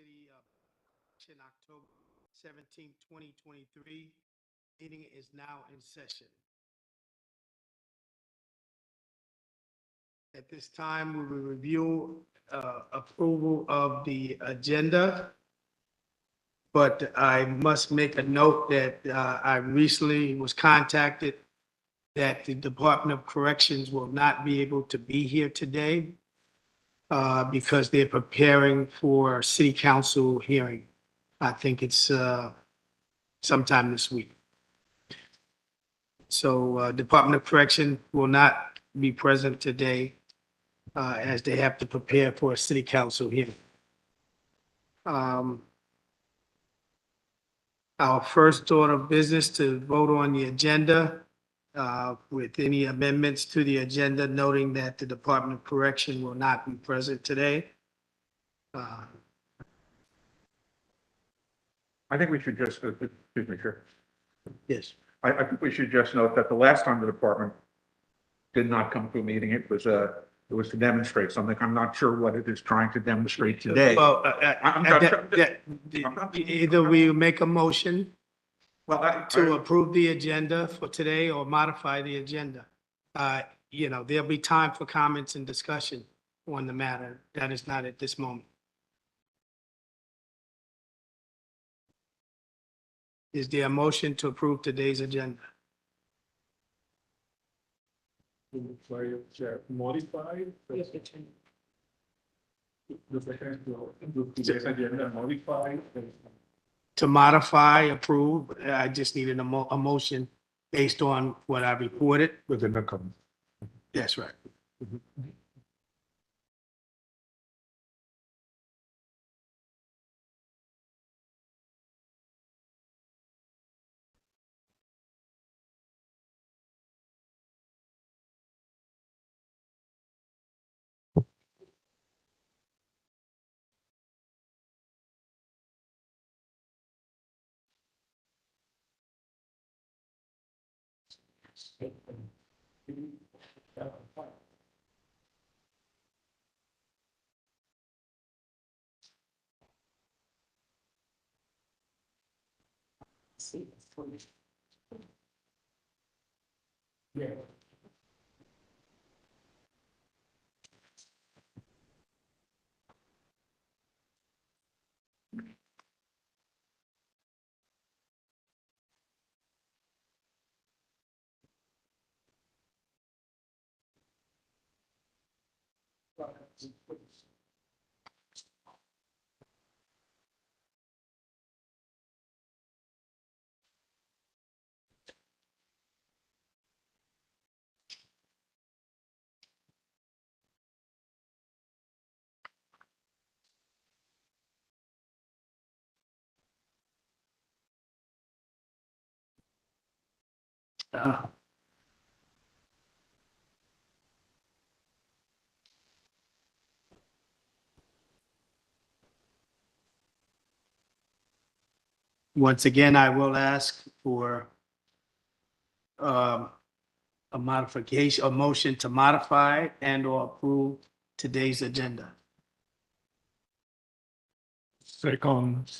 City in October 17, 2023. Meeting is now in session. At this time, we will review approval of the agenda. But I must make a note that I recently was contacted that the Department of Corrections will not be able to be here today because they're preparing for city council hearing. I think it's sometime this week. So Department of Correction will not be present today as they have to prepare for a city council hearing. Our first order of business to vote on the agenda with any amendments to the agenda, noting that the Department of Correction will not be present today. I think we should just, excuse me, Chair. Yes. I think we should just note that the last time the department did not come to a meeting, it was to demonstrate something. I'm not sure what it is trying to demonstrate today. Well, either we make a motion to approve the agenda for today or modify the agenda. There'll be time for comments and discussion on the matter. That is not at this moment. Is there a motion to approve today's agenda? Modify. Modify. To modify, approve, I just needed a motion based on what I reported. Within the comment. That's right. Once again, I will ask for a modification, a motion to modify and or approve today's agenda. Second,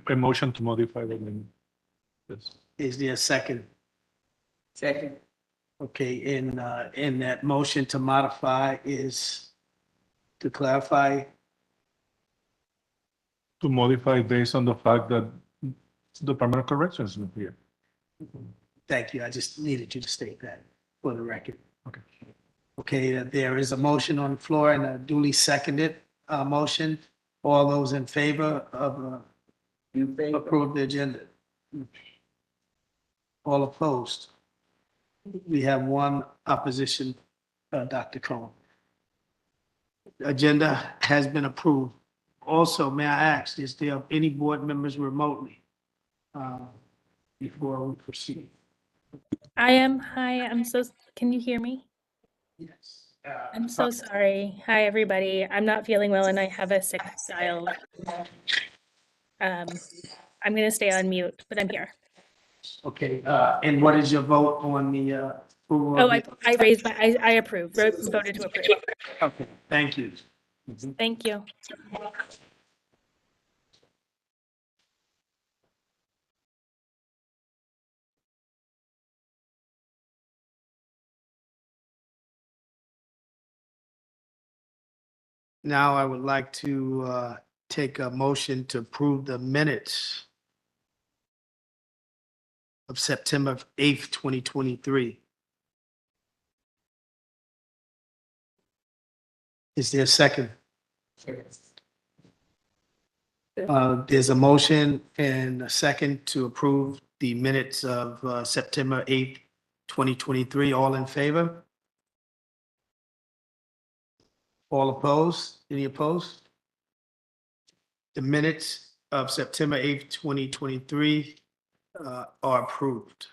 a motion to modify the name. Yes. Is there a second? Second. Okay, in that motion to modify is to clarify. To modify based on the fact that the Department of Corrections is not here. Thank you. I just needed you to state that for the record. Okay. Okay, there is a motion on the floor and a duly seconded motion. All those in favor of approve the agenda? All opposed? We have one opposition, Dr. Cohen. Agenda has been approved. Also, may I ask, is there any board members remotely before we proceed? I am. Hi, can you hear me? Yes. I'm so sorry. Hi, everybody. I'm not feeling well and I have a sick child. I'm going to stay on mute, but I'm here. Okay, and what is your vote on the approval? Oh, I raised I approve, voted to approve. Okay, thank you. Thank you. Now I would like to take a motion to approve the minutes of September 8th, 2023. Is there a second? There's a motion and a second to approve the minutes of September 8th, 2023. All in favor? All opposed? Any opposed? The minutes of September 8th, 2023 are approved.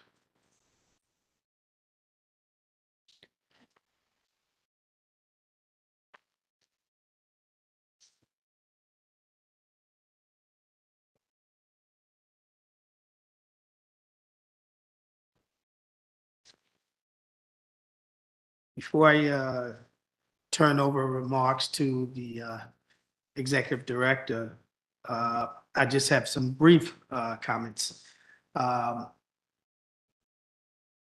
Before I turn over remarks to the executive director, I just have some brief comments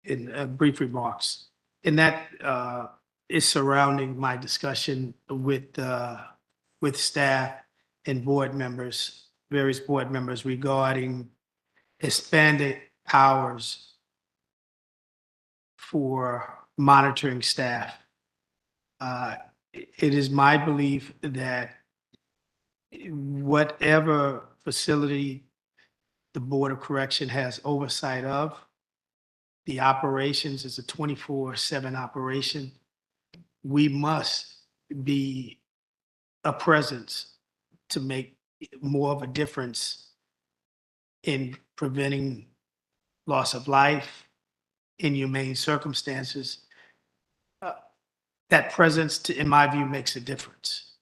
in brief remarks. And that is surrounding my discussion with staff and board members, various board members regarding expanded hours for monitoring staff. It is my belief that whatever facility the Board of Correction has oversight of, the operations is a 24/7 operation. We must be a presence to make more of a difference in preventing loss of life, inhumane circumstances. That presence, in my view, makes a difference.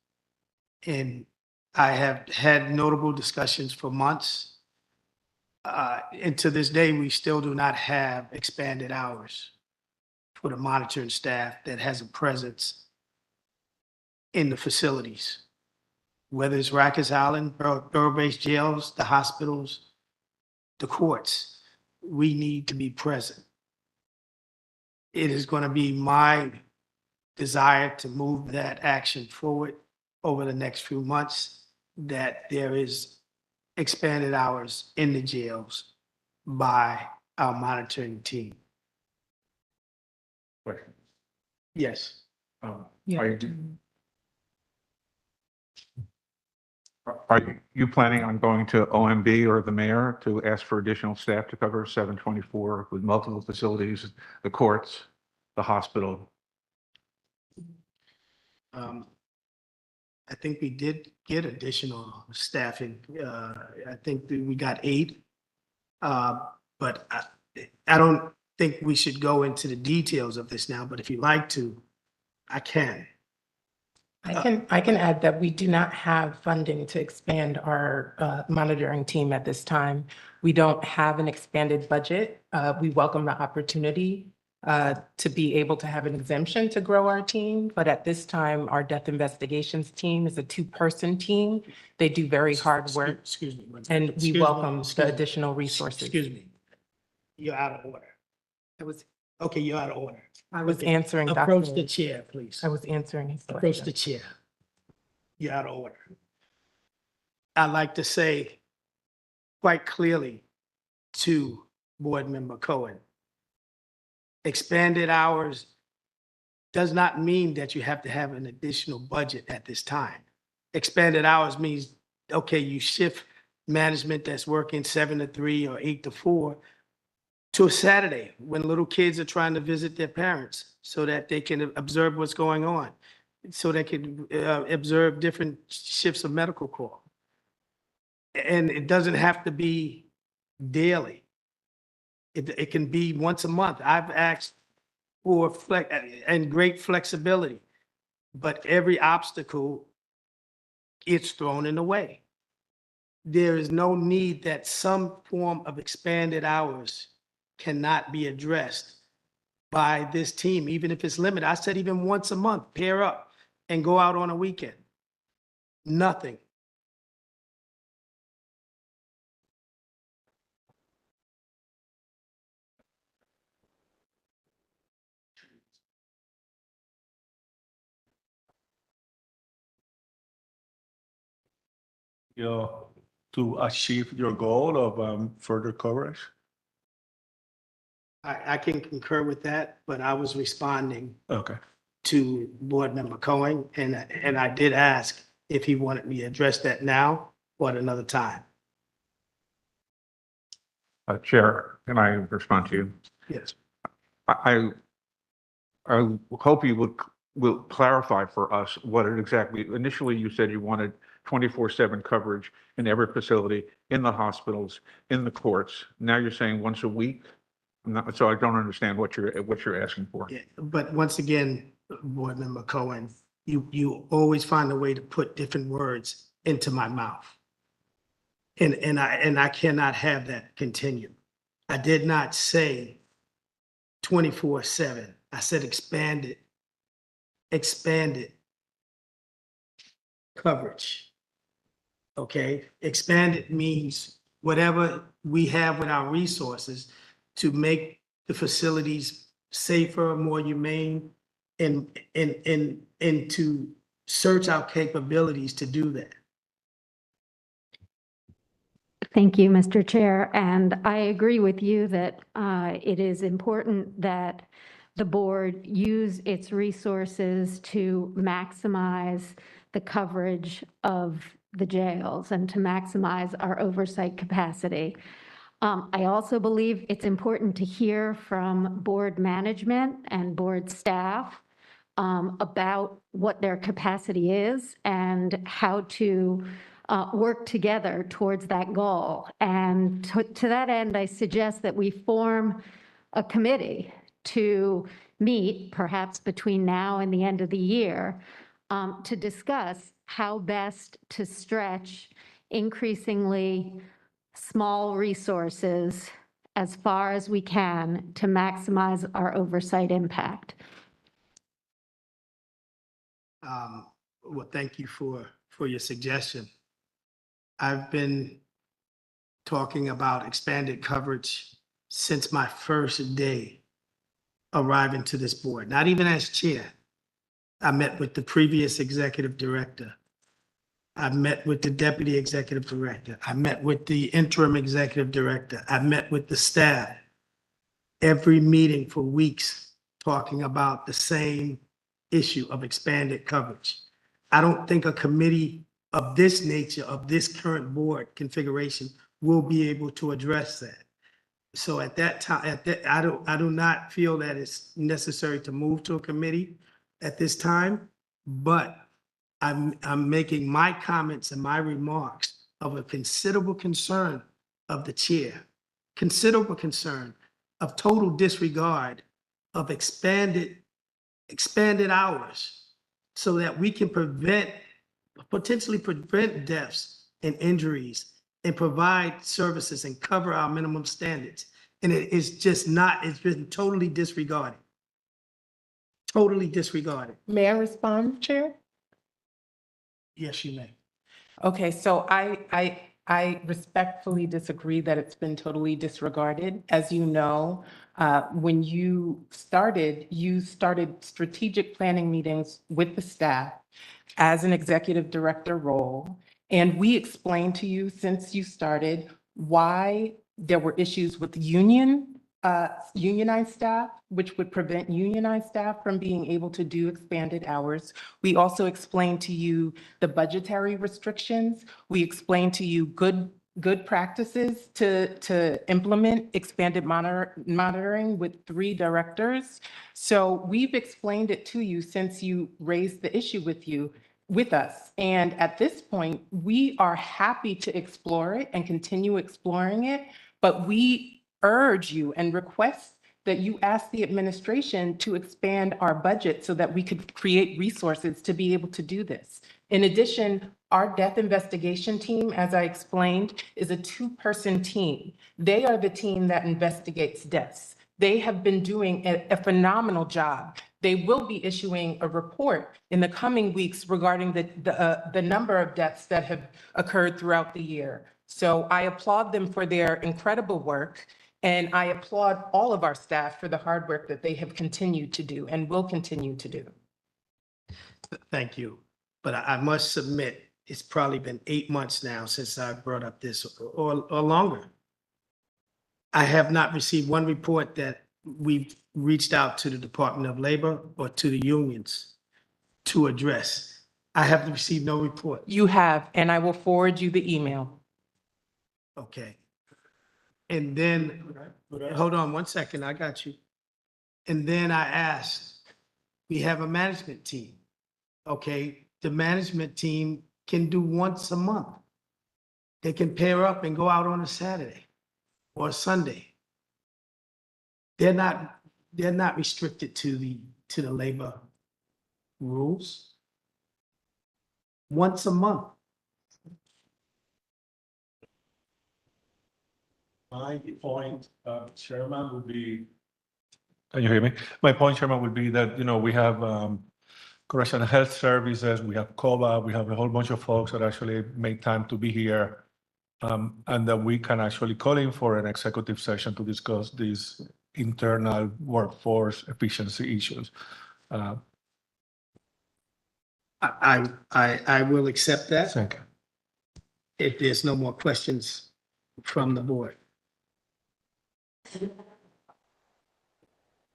And I have had notable discussions for months. And to this day, we still do not have expanded hours for the monitoring staff that has a presence in the facilities, whether it's Rikers Island, borough-based jails, the hospitals, the courts. We need to be present. It is going to be my desire to move that action forward over the next few months, that there is expanded hours in the jails by our monitoring team. Question. Yes. Are you planning on going to OMB or the mayor to ask for additional staff to cover 724 with multiple facilities, the courts, the hospital? I think we did get additional staffing. I think that we got 8. But I don't think we should go into the details of this now, but if you'd like to, I can. I can add that we do not have funding to expand our monitoring team at this time. We don't have an expanded budget. We welcome the opportunity to be able to have an exemption to grow our team. But at this time, our death investigations team is a 2-person team. They do very hard work, Excuse me. and Excuse we me, welcome excuse the me. additional resources. Excuse me. You're out of order. Okay, you're out of order. I was Okay. answering Approach the Dr. chair, please. I was answering his Approach the question. chair. You're out of order. I'd like to say quite clearly to Board Member Cohen, expanded hours does not mean that you have to have an additional budget at this time. Expanded hours means, okay, you shift management that's working 7 to 3 or 8 to 4 to a Saturday when little kids are trying to visit their parents so that they can observe what's going on, so they can observe different shifts of medical call. And it doesn't have to be daily. It can be once a month. I've asked for great flexibility, but every obstacle gets thrown in the way. There is no need that some form of expanded hours cannot be addressed by this team, even if it's limited. I said even once a month, pair up and go out on a weekend. Nothing. to achieve your goal of further coverage? I can concur with that, but I was responding Okay. to Board Member Cohen, and I did ask if he wanted me to address that now or at another time. Chair, can I respond to you? Yes. I hope you will clarify for us what it exactly, initially you said you wanted 24/7 coverage in every facility, in the hospitals, in the courts. Now you're saying once a week? So I don't understand what you're asking for. Yeah, but once again, Board Member Cohen, you always find a way to put different words into my mouth. And I cannot have that continue. I did not say 24/7. I said expanded coverage. Okay, expanded means whatever we have with our resources to make the facilities safer, more humane, and to search our capabilities to do that. Thank you, Mr. Chair. And I agree with you that it is important that the board use its resources to maximize the coverage of the jails and to maximize our oversight capacity. I also believe it's important to hear from board management and board staff about what their capacity is and how to work together towards that goal. And to that end, I suggest that we form a committee to meet perhaps between now and the end of the year to discuss how best to stretch increasingly small resources as far as we can to maximize our oversight impact. Well, thank you for your suggestion. I've been talking about expanded coverage since my first day arriving to this board, not even as chair. I met with the previous executive director. I met with the deputy executive director. I met with the interim executive director. I met with the staff. Every meeting for weeks talking about the same issue of expanded coverage. I don't think a committee of this nature, of this current board configuration, will be able to address that. So at that time, I do not feel that it's necessary to move to a committee at this time, but I'm making my comments and my remarks of a considerable concern of the chair, considerable concern of total disregard of expanded hours so that we can potentially prevent deaths and injuries and provide services and cover our minimum standards. And it is just not, it's been totally disregarded. Totally disregarded. May I respond, Chair? Yes, you may. Okay, so I respectfully disagree that it's been totally disregarded. As you know, when you started strategic planning meetings with the staff as an executive director role. And we explained to you since you started why there were issues with unionized staff, which would prevent unionized staff from being able to do expanded hours. We also explained to you the budgetary restrictions. We explained to you good practices to implement expanded monitoring with 3 directors. So we've explained it to you since you raised the issue with us. And at this point, we are happy to explore it and continue exploring it, but we urge you and request that you ask the administration to expand our budget so that we could create resources to be able to do this. In addition, our death investigation team, as I explained, is a 2-person team. They are the team that investigates deaths. They have been doing a phenomenal job. They will be issuing a report in the coming weeks regarding the number of deaths that have occurred throughout the year. So I applaud them for their incredible work, and I applaud all of our staff for the hard work that they have continued to do and will continue to do. Thank you. But I must submit, it's probably been 8 months now since I brought up this, or longer. I have not received one report that we've reached out to the Department of Labor or to the unions to address. I have received no report. You have, and I will forward you the email. Okay. And then, hold on one second, I got you. And then I asked, we have a management team. Okay, the management team can do once a month. They can pair up and go out on a Saturday or a Sunday. They're not restricted to the labor rules. Once a month. My point, Chairman, would be. Can you hear me? My point, Chairman, would be that, we have correctional health services, we have COBA, we have a whole bunch of folks that actually make time to be here. And that we can actually call in for an executive session to discuss these internal workforce efficiency issues. I will accept that Thank you. if there's no more questions from the board.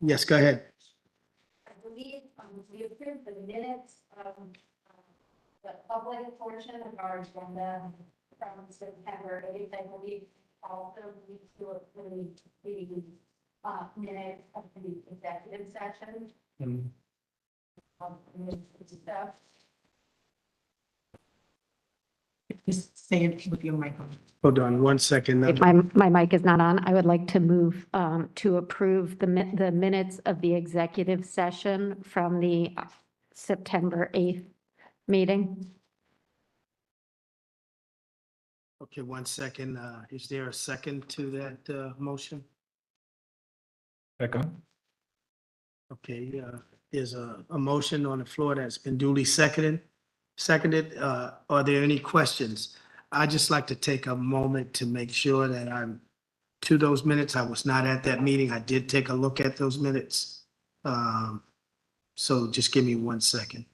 Yes, go ahead. I believe we approved the minutes of the public portion of our agenda from September 8th. I believe also need to approve the minutes of the executive session. Stuff. Just say it with your microphone. Hold on one second. If my mic is not on, I would like to move to approve the minutes of the executive session from the September 8th meeting. Okay, one second. Is there a second to that motion? Second. Okay, there's a motion on the floor that's been duly seconded. Are there any questions? I'd just like to take a moment to make sure that I'm to those minutes. I was not at that meeting. I did take a look at those minutes. So just give me 1 second.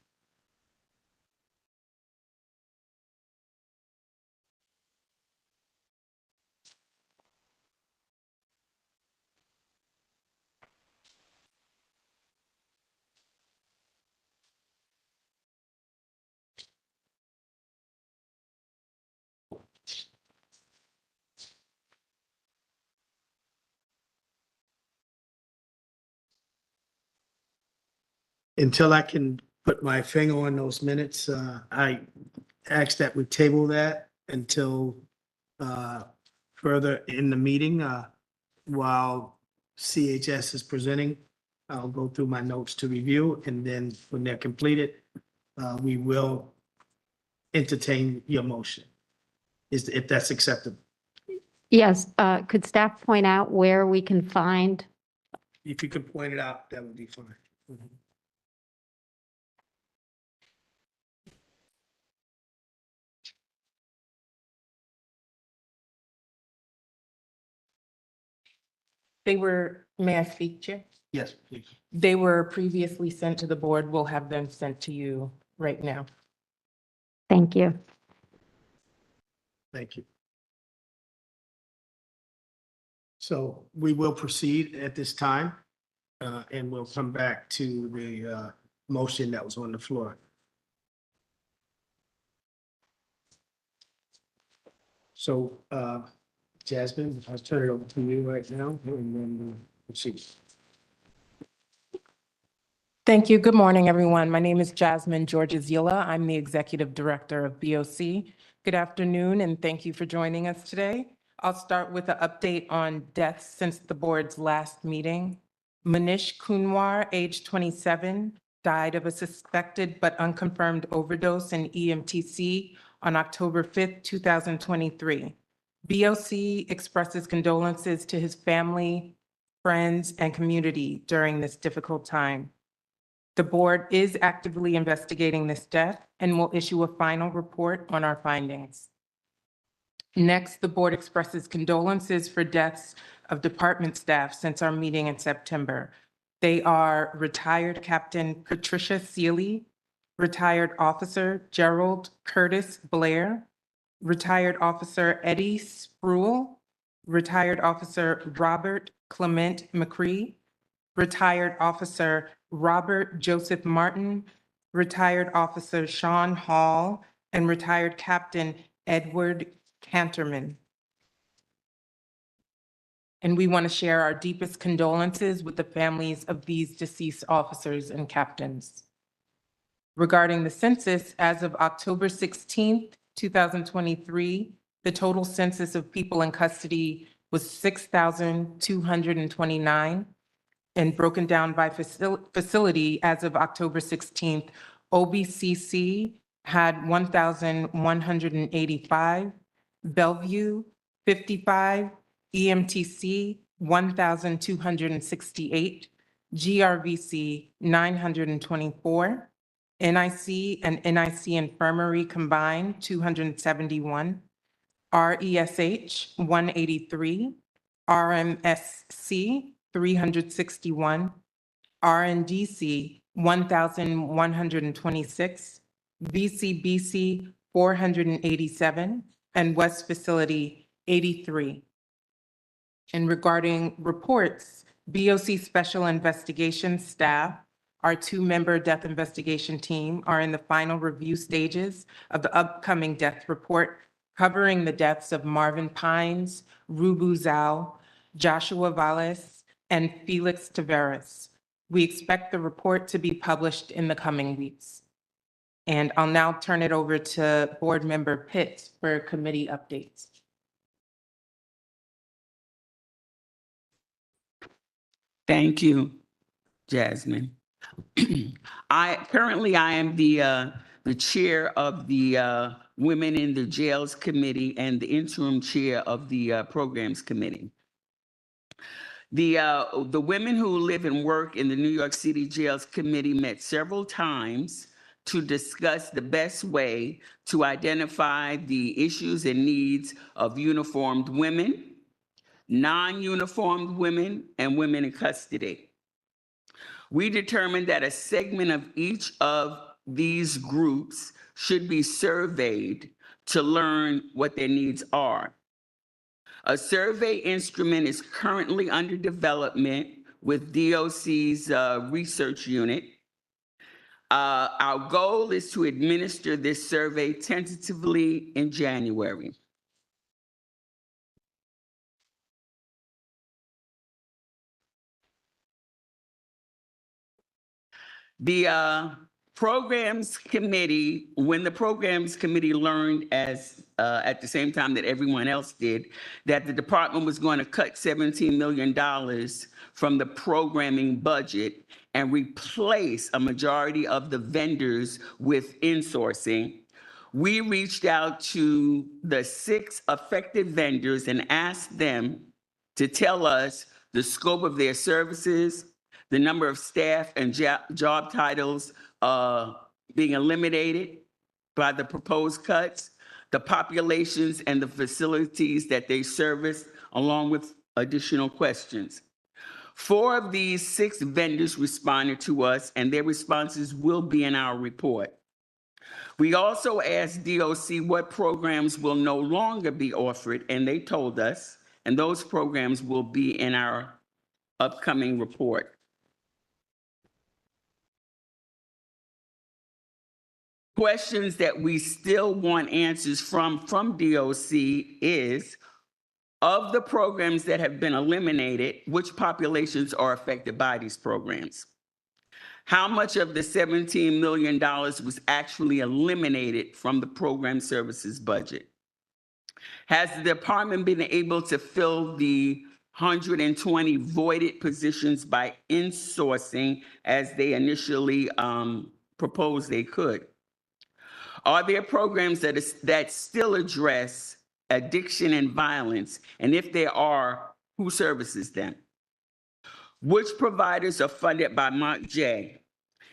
Until I can put my finger on those minutes, I ask that we table that until further in the meeting while CHS is presenting. I'll go through my notes to review, and then when they're completed, we will entertain your motion, if that's acceptable. Yes, could staff point out where we can find? If you could point it out, that would be fine. They were, may I speak, Chair? Yes, please. They were previously sent to the board. We'll have them sent to you right now. Thank you. Thank you. So we will proceed at this time, and we'll come back to the motion that was on the floor. So, Jasmine, I'll turn it over to you right now, and then we'll proceed. Thank you. Good morning, everyone. My name is Jasmine Georges-Yilla. I'm the Executive Director of BOC. Good afternoon, and thank you for joining us today. I'll start with an update on deaths since the board's last meeting. Manish Kunwar, age 27, died of a suspected but unconfirmed overdose in EMTC on October 5th, 2023. BOC expresses condolences to his family, friends, and community during this difficult time. The board is actively investigating this death and will issue a final report on our findings. Next, the board expresses condolences for deaths of department staff since our meeting in September. They are retired Captain Patricia Seeley, Retired Officer Gerald Curtis Blair, Retired Officer Eddie Spruill, Retired Officer Robert Clement McCree, Retired Officer Robert Joseph Martin, Retired Officer Sean Hall, and Retired Captain Edward Canterman. And we want to share our deepest condolences with the families of these deceased officers and captains. Regarding the census, as of October 16th, 2023, the total census of people in custody was 6,229. And broken down by facility, as of October 16th, OBCC had 1,185, Bellevue 55, EMTC 1,268, GRVC 924, NIC and NIC Infirmary combined 271, RESH 183, RMSC 361, RNDC 1,126, VCBC 487, and West Facility 83. And regarding reports, BOC Special Investigations staff, our 2-member death investigation team, are in the final review stages of the upcoming death report covering the deaths of Marvin Pines, Rubu Zhao, Joshua Valles, and Felix Taveras. We expect the report to be published in the coming weeks. And I'll now turn it over to Board Member Pitts for committee updates. Thank you, Jasmine. I am the chair of the Women in the Jails Committee and the interim chair of the Programs Committee. The women who live and work in the New York City Jails Committee met several times to discuss the best way to identify the issues and needs of uniformed women, non-uniformed women, and women in custody. We determined that a segment of each of these groups should be surveyed to learn what their needs are. A survey instrument is currently under development with DOC's research unit. Our goal is to administer this survey tentatively in January. The Programs Committee, when the Programs Committee learned at the same time that everyone else did, that the department was going to cut $17 million from the programming budget and replace a majority of the vendors with insourcing, we reached out to the 6 affected vendors and asked them to tell us the scope of their services, the number of staff and job titles being eliminated by the proposed cuts, the populations and the facilities that they service, along with additional questions. 4 of these 6 vendors responded to us, and their responses will be in our report. We also asked DOC what programs will no longer be offered, and they told us, and those programs will be in our upcoming report. Questions that we still want answers from DOC is, of the programs that have been eliminated, which populations are affected by these programs? How much of the $17 million was actually eliminated from the program services budget? Has the department been able to fill the 120 voided positions by insourcing as they initially proposed they could? Are there programs that still address addiction and violence? And if there are, who services them? Which providers are funded by Mark J?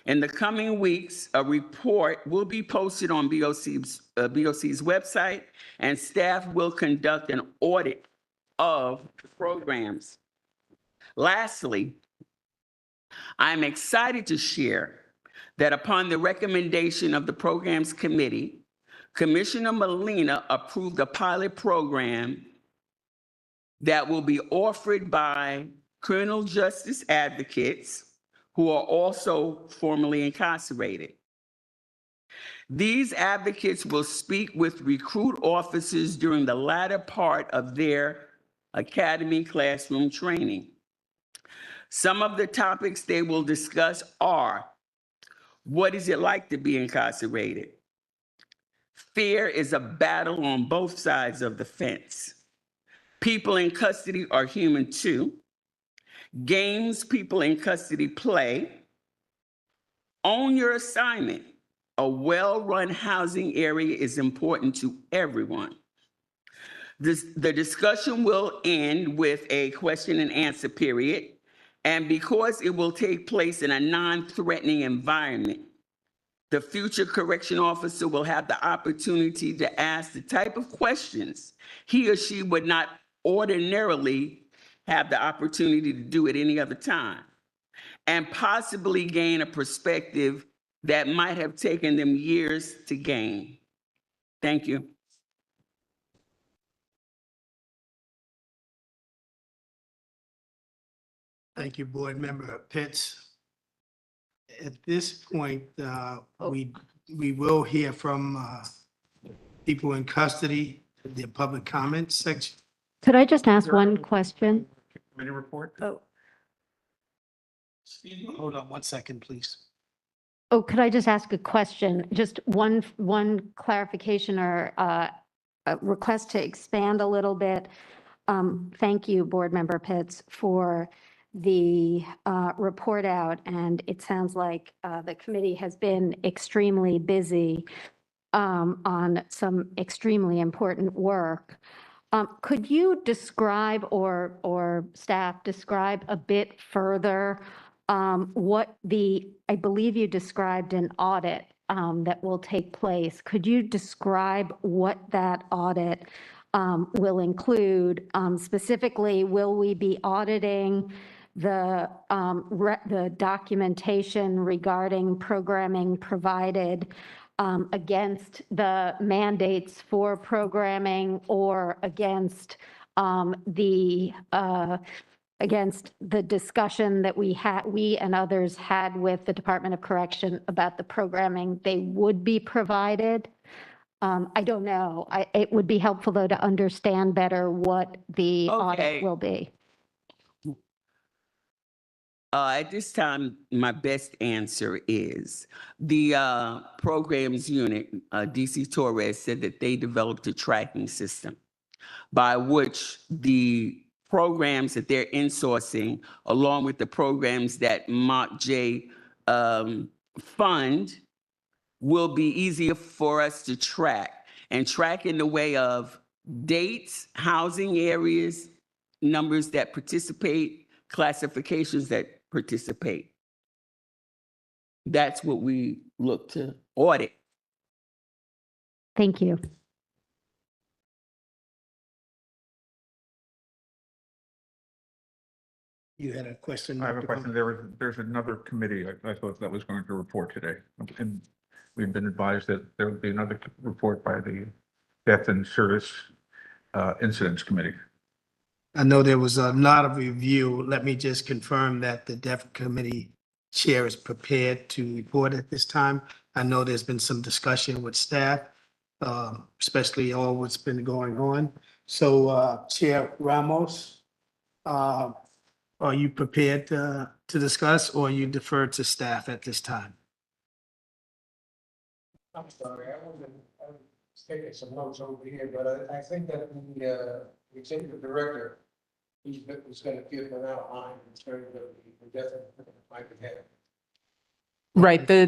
In the coming weeks, a report will be posted on BOC's website, and staff will conduct an audit of the programs. Lastly, I'm excited to share that upon the recommendation of the Programs Committee, Commissioner Molina approved a pilot program that will be offered by criminal justice advocates who are also formerly incarcerated. These advocates will speak with recruit officers during the latter part of their academy classroom training. Some of the topics they will discuss are: what is it like to be incarcerated? Fear is a battle on both sides of the fence. People in custody are human too. Games people in custody play. Own your assignment. A well-run housing area is important to everyone. The discussion will end with a question and answer period. And because it will take place in a non-threatening environment, the future correction officer will have the opportunity to ask the type of questions he or she would not ordinarily have the opportunity to do at any other time, and possibly gain a perspective that might have taken them years to gain. Thank you. Thank you, Board Member Pitts. At this point, we will hear from people in custody, the public comment section. Could I just ask one question? Committee report? Oh, Hold on 1 second, please. could I just ask a question? Just one clarification or a request to expand a little bit. Thank you, Board Member Pitts, for the report out. And it sounds like the committee has been extremely busy on some extremely important work. Could you describe or staff describe a bit further what I believe you described an audit that will take place. Could you describe what that audit will include? Specifically, will we be auditing the documentation regarding programming provided against the mandates for programming, or against the discussion that we and others had with the Department of Correction about the programming they would be provided? I don't know. It would be helpful, though, to understand better what the audit will be. At this time, my best answer is the programs unit, DC Torres, said that they developed a tracking system by which the programs that they're insourcing, along with the programs that Mark J. fund, will be easier for us to track, and track in the way of dates, housing areas, numbers that participate, classifications that participate. That's what we look to audit. Thank you. You had a question? I have a Dr. question. There's another committee I thought that was going to report today. And we've been advised that there will be another report by the Death and Service Incidents Committee. I know there was a lot of review. Let me just confirm that the DEF Committee Chair is prepared to report at this time. I know there's been some discussion with staff, especially all what's been going on. So Chair Ramos, are you prepared to discuss, or you defer to staff at this time? I'm sorry, I was taking some notes over here, but I think that the executive director, he's going to give an outline in terms of the death might be had. Right, the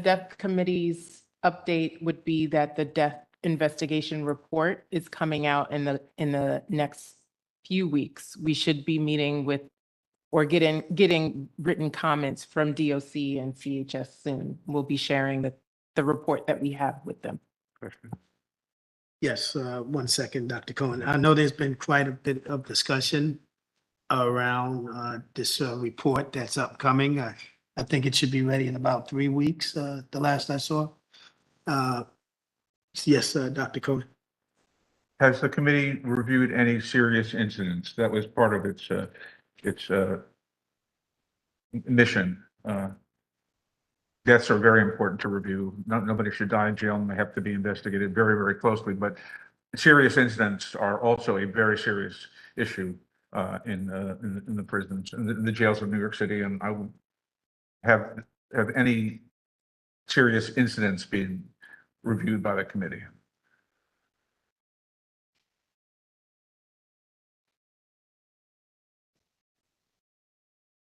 DEF Committee's update would be that the death investigation report is coming out in the next few weeks. We should be meeting with or getting written comments from DOC and CHS soon. We'll be sharing the report that we have with them. Question. Yes, 1 second, Dr. Cohen. I know there's been quite a bit of discussion around this report that's upcoming. I think it should be ready in about 3 weeks, the last I saw. Yes, Dr. Cody. Has the committee reviewed any serious incidents? That was part of its mission. Deaths are very important to review. Nobody should die in jail and they have to be investigated very, very closely. But serious incidents are also a very serious issue in the prisons, in the jails of New York City. And I will have any serious incidents been reviewed by the committee.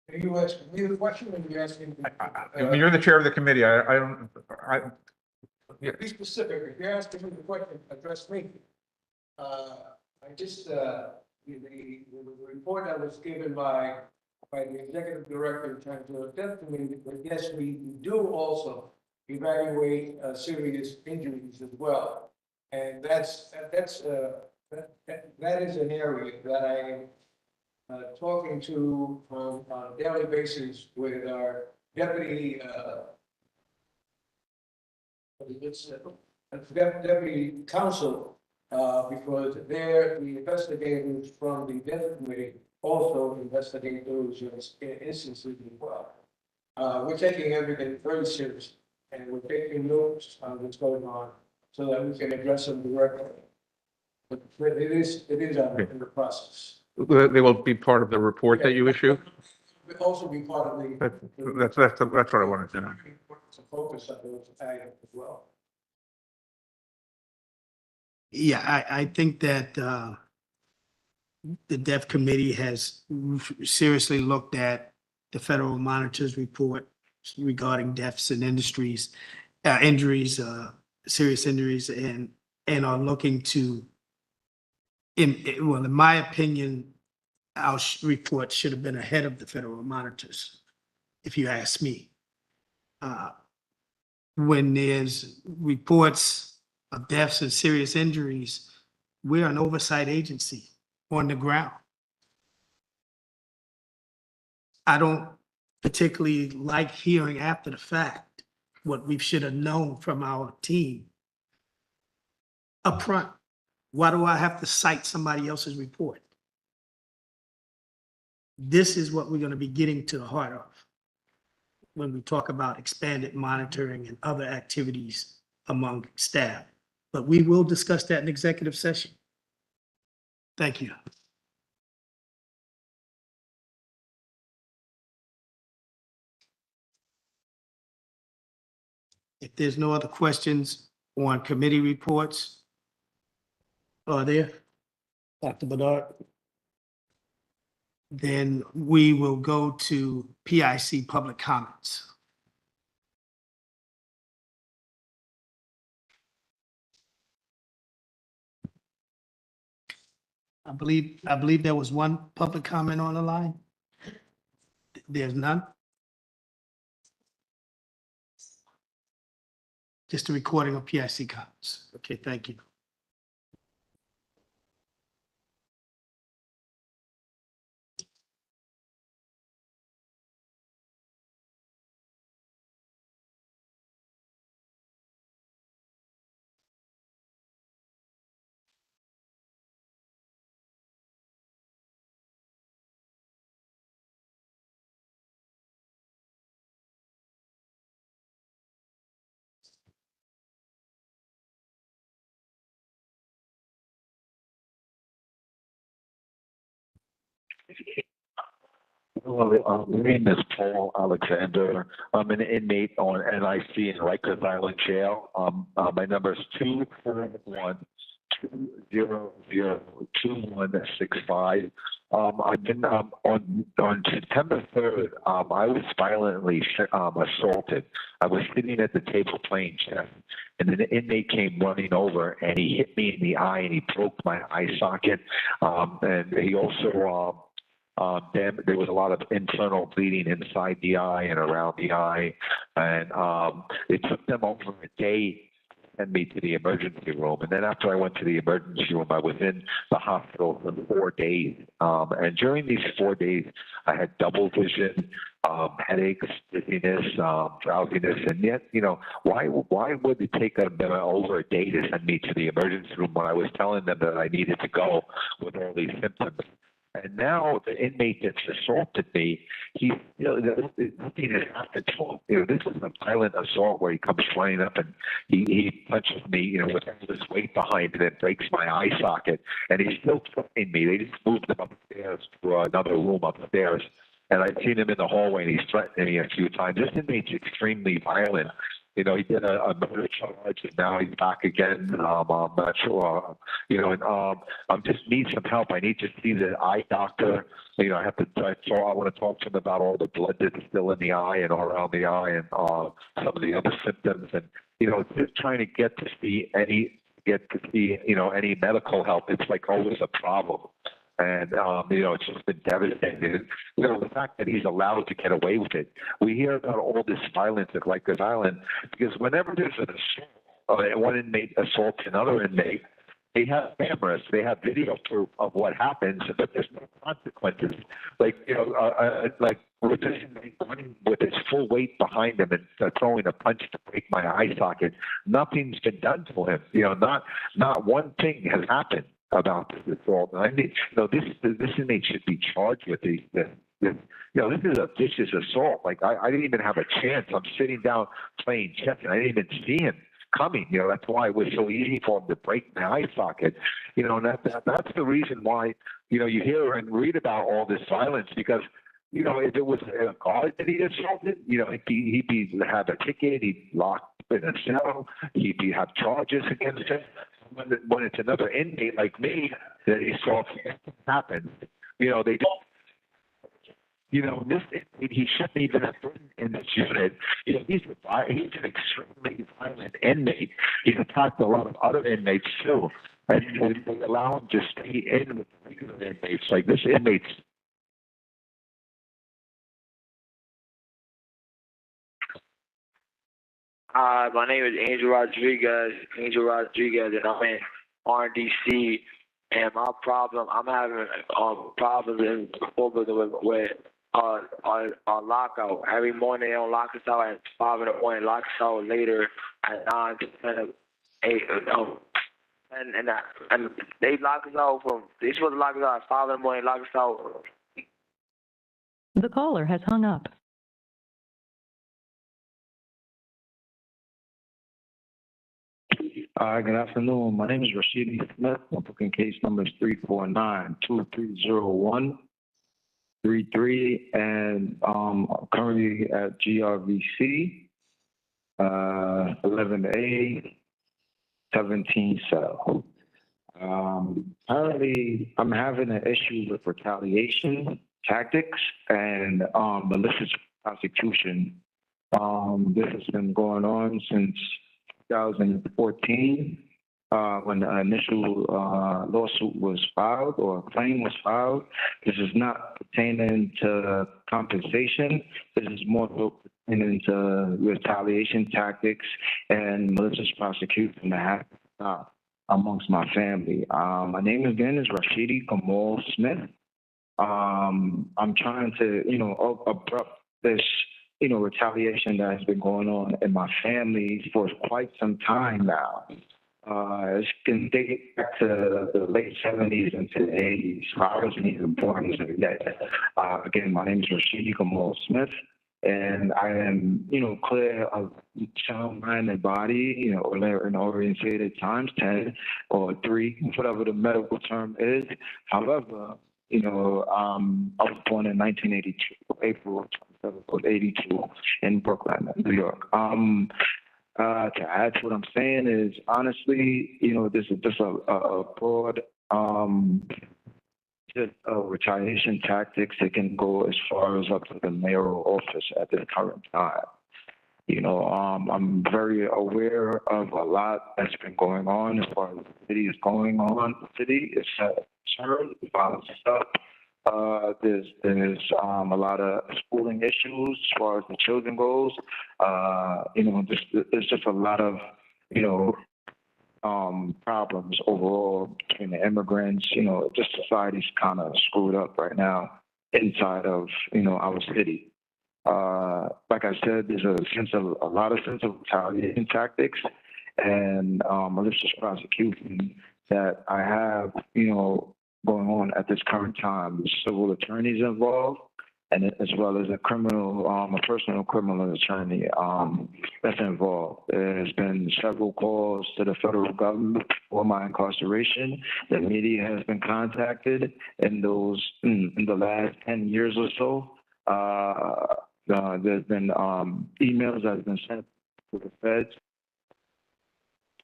Are you asking me the question, or are you asking? I mean, you're the chair of the committee. I yeah. Be specific, if you're asking me the question, address me. I just, the report that was given by the executive director in terms of death committee, but yes, we do also evaluate serious injuries as well. And that is an area that I am talking to on a daily basis with our deputy, deputy counsel, because they're the investigators from the death committee also investigate those instances as well. We're taking everything very seriously, and we're taking notes on what's going on so that we can address them directly. But it is in the process. They will be part of the report that you issue? We'll also be part of the. That's what I wanted to know. To focus on those items as well. Yeah, I think that the DEF committee has seriously looked at the federal monitor's report regarding deaths and injuries, serious injuries, and are looking to, in my opinion, our report should have been ahead of the federal monitors, if you ask me. When there's reports of deaths and serious injuries, we're an oversight agency on the ground. I don't particularly like hearing after the fact what we should have known from our team up front. Why do I have to cite somebody else's report? This is what we're going to be getting to the heart of when we talk about expanded monitoring and other activities among staff. But we will discuss that in executive session. Thank you. If there's no other questions on committee reports, are there? Dr. Bedard? Then we will go to PIC public comments. I believe there was one public comment on the line. There's none? Just a recording of PIC comments. Okay, thank you. Hello, my name is Paul Alexander. I'm an inmate on NYC in Rikers Island Jail. My number is 241-200-2165. I've been on September 3rd. I was violently assaulted. I was sitting at the table playing chess, and an inmate came running over and he hit me in the eye and he broke my eye socket. And he also there was a lot of internal bleeding inside the eye and around the eye, and it took them over a day send me to the emergency room. And then after I went to the emergency room, I was in the hospital for 4 days. And during these 4 days, I had double vision, headaches, dizziness, drowsiness. And yet, you know, why would it take them over a day to send me to the emergency room when I was telling them that I needed to go with all these symptoms? And now the inmate that's assaulted me, nothing has happened to him. You know, this is a violent assault where he comes flying up and he punches me, you know, with all this weight behind it and breaks my eye socket. And he's still threatening me. They just moved him upstairs to another room upstairs. And I've seen him in the hallway and he's threatening me a few times. This inmate's extremely violent. You know, he did a murder charge, and now he's back again. I'm not sure. You know, and I just need some help. I need to see the eye doctor. You know, I want to talk to him about all the blood that's still in the eye and all around the eye, and some of the other symptoms. And you know, just trying to get to see any medical help. It's like always a problem. And, you know, it's just been devastating. You know, the fact that he's allowed to get away with it. We hear about all this violence at Rikers Island because whenever there's an assault, one inmate assaults another inmate, they have cameras, they have video proof of what happens, but there's no consequences. Like, you know, like with this inmate running with his full weight behind him and throwing a punch to break my eye socket, nothing's been done to him. You know, not one thing has happened about this assault. And I mean, you know, this inmate should be charged with this. You know, this is a vicious assault. Like I didn't even have a chance. I'm sitting down playing chess, and I didn't even see him coming. You know, that's why it was so easy for him to break my eye socket. You know, and that's the reason why, you know, you hear and read about all this violence, because, you know, if it was a guard that he assaulted, you know, he'd have a ticket, he'd locked in a cell, he'd have charges against him. When it's another inmate like me that he saw happen, you know, they don't. You know, this inmate, he shouldn't even have been in this unit. You know, he's an extremely violent inmate. He's attacked a lot of other inmates too, and they allow him to stay in with regular inmates. Like this inmate's. Hi, my name is Angel Rodriguez, and I'm in RDC. And my problem, I'm having problems in with our lockout. Every morning they don't lock us out at 5 in the morning, lock us out later at 9 to 10, 8. And they lock us out they supposed to lock us out at 5 in the morning, lock us out. The caller has hung up. Good afternoon. My name is Rashidi Smith. My booking case number is 349-2301-33, and I'm currently at GRVC 11A 17 cell. Apparently, I'm having an issue with retaliation tactics and malicious prosecution. This has been going on since 2014, when the initial lawsuit was filed or claim was filed. This is not pertaining to compensation. This is more pertaining to retaliation tactics and malicious prosecution that have to stop amongst my family. My name again is Rashidi Kamal Smith. I'm trying to, you know, abrupt this, you know, retaliation that has been going on in my family for quite some time now. It can date back to the late 70s into the 80s. I wasn't even born yet. Again, my name is Rashidi Kamal Smith, and I am, you know, clear of sound mind and body, you know, or orientated times 10 or 3, whatever the medical term is. However, you know, I was born in 1982, April 82 in Brooklyn, New York. To add to what I'm saying is, honestly, you know, this is just a broad retaliation tactics that can go as far as up to the mayoral office at this current time. You know, I'm very aware of a lot that's been going on as far as the city is going on. The city is concerned about stuff. There's a lot of schooling issues as far as the children goes. You know, there's just a lot of, you know, problems overall between the immigrants. You know, just society's kind of screwed up right now inside of, you know, our city. Like I said, there's a lot of sense of retaliation tactics and malicious prosecution that I have, you know, going on at this current time. There's civil attorneys involved, and as well as a personal criminal attorney that's involved. There's been several calls to the federal government for my incarceration. The media has been contacted in the last 10 years or so. There's been emails that have been sent to the feds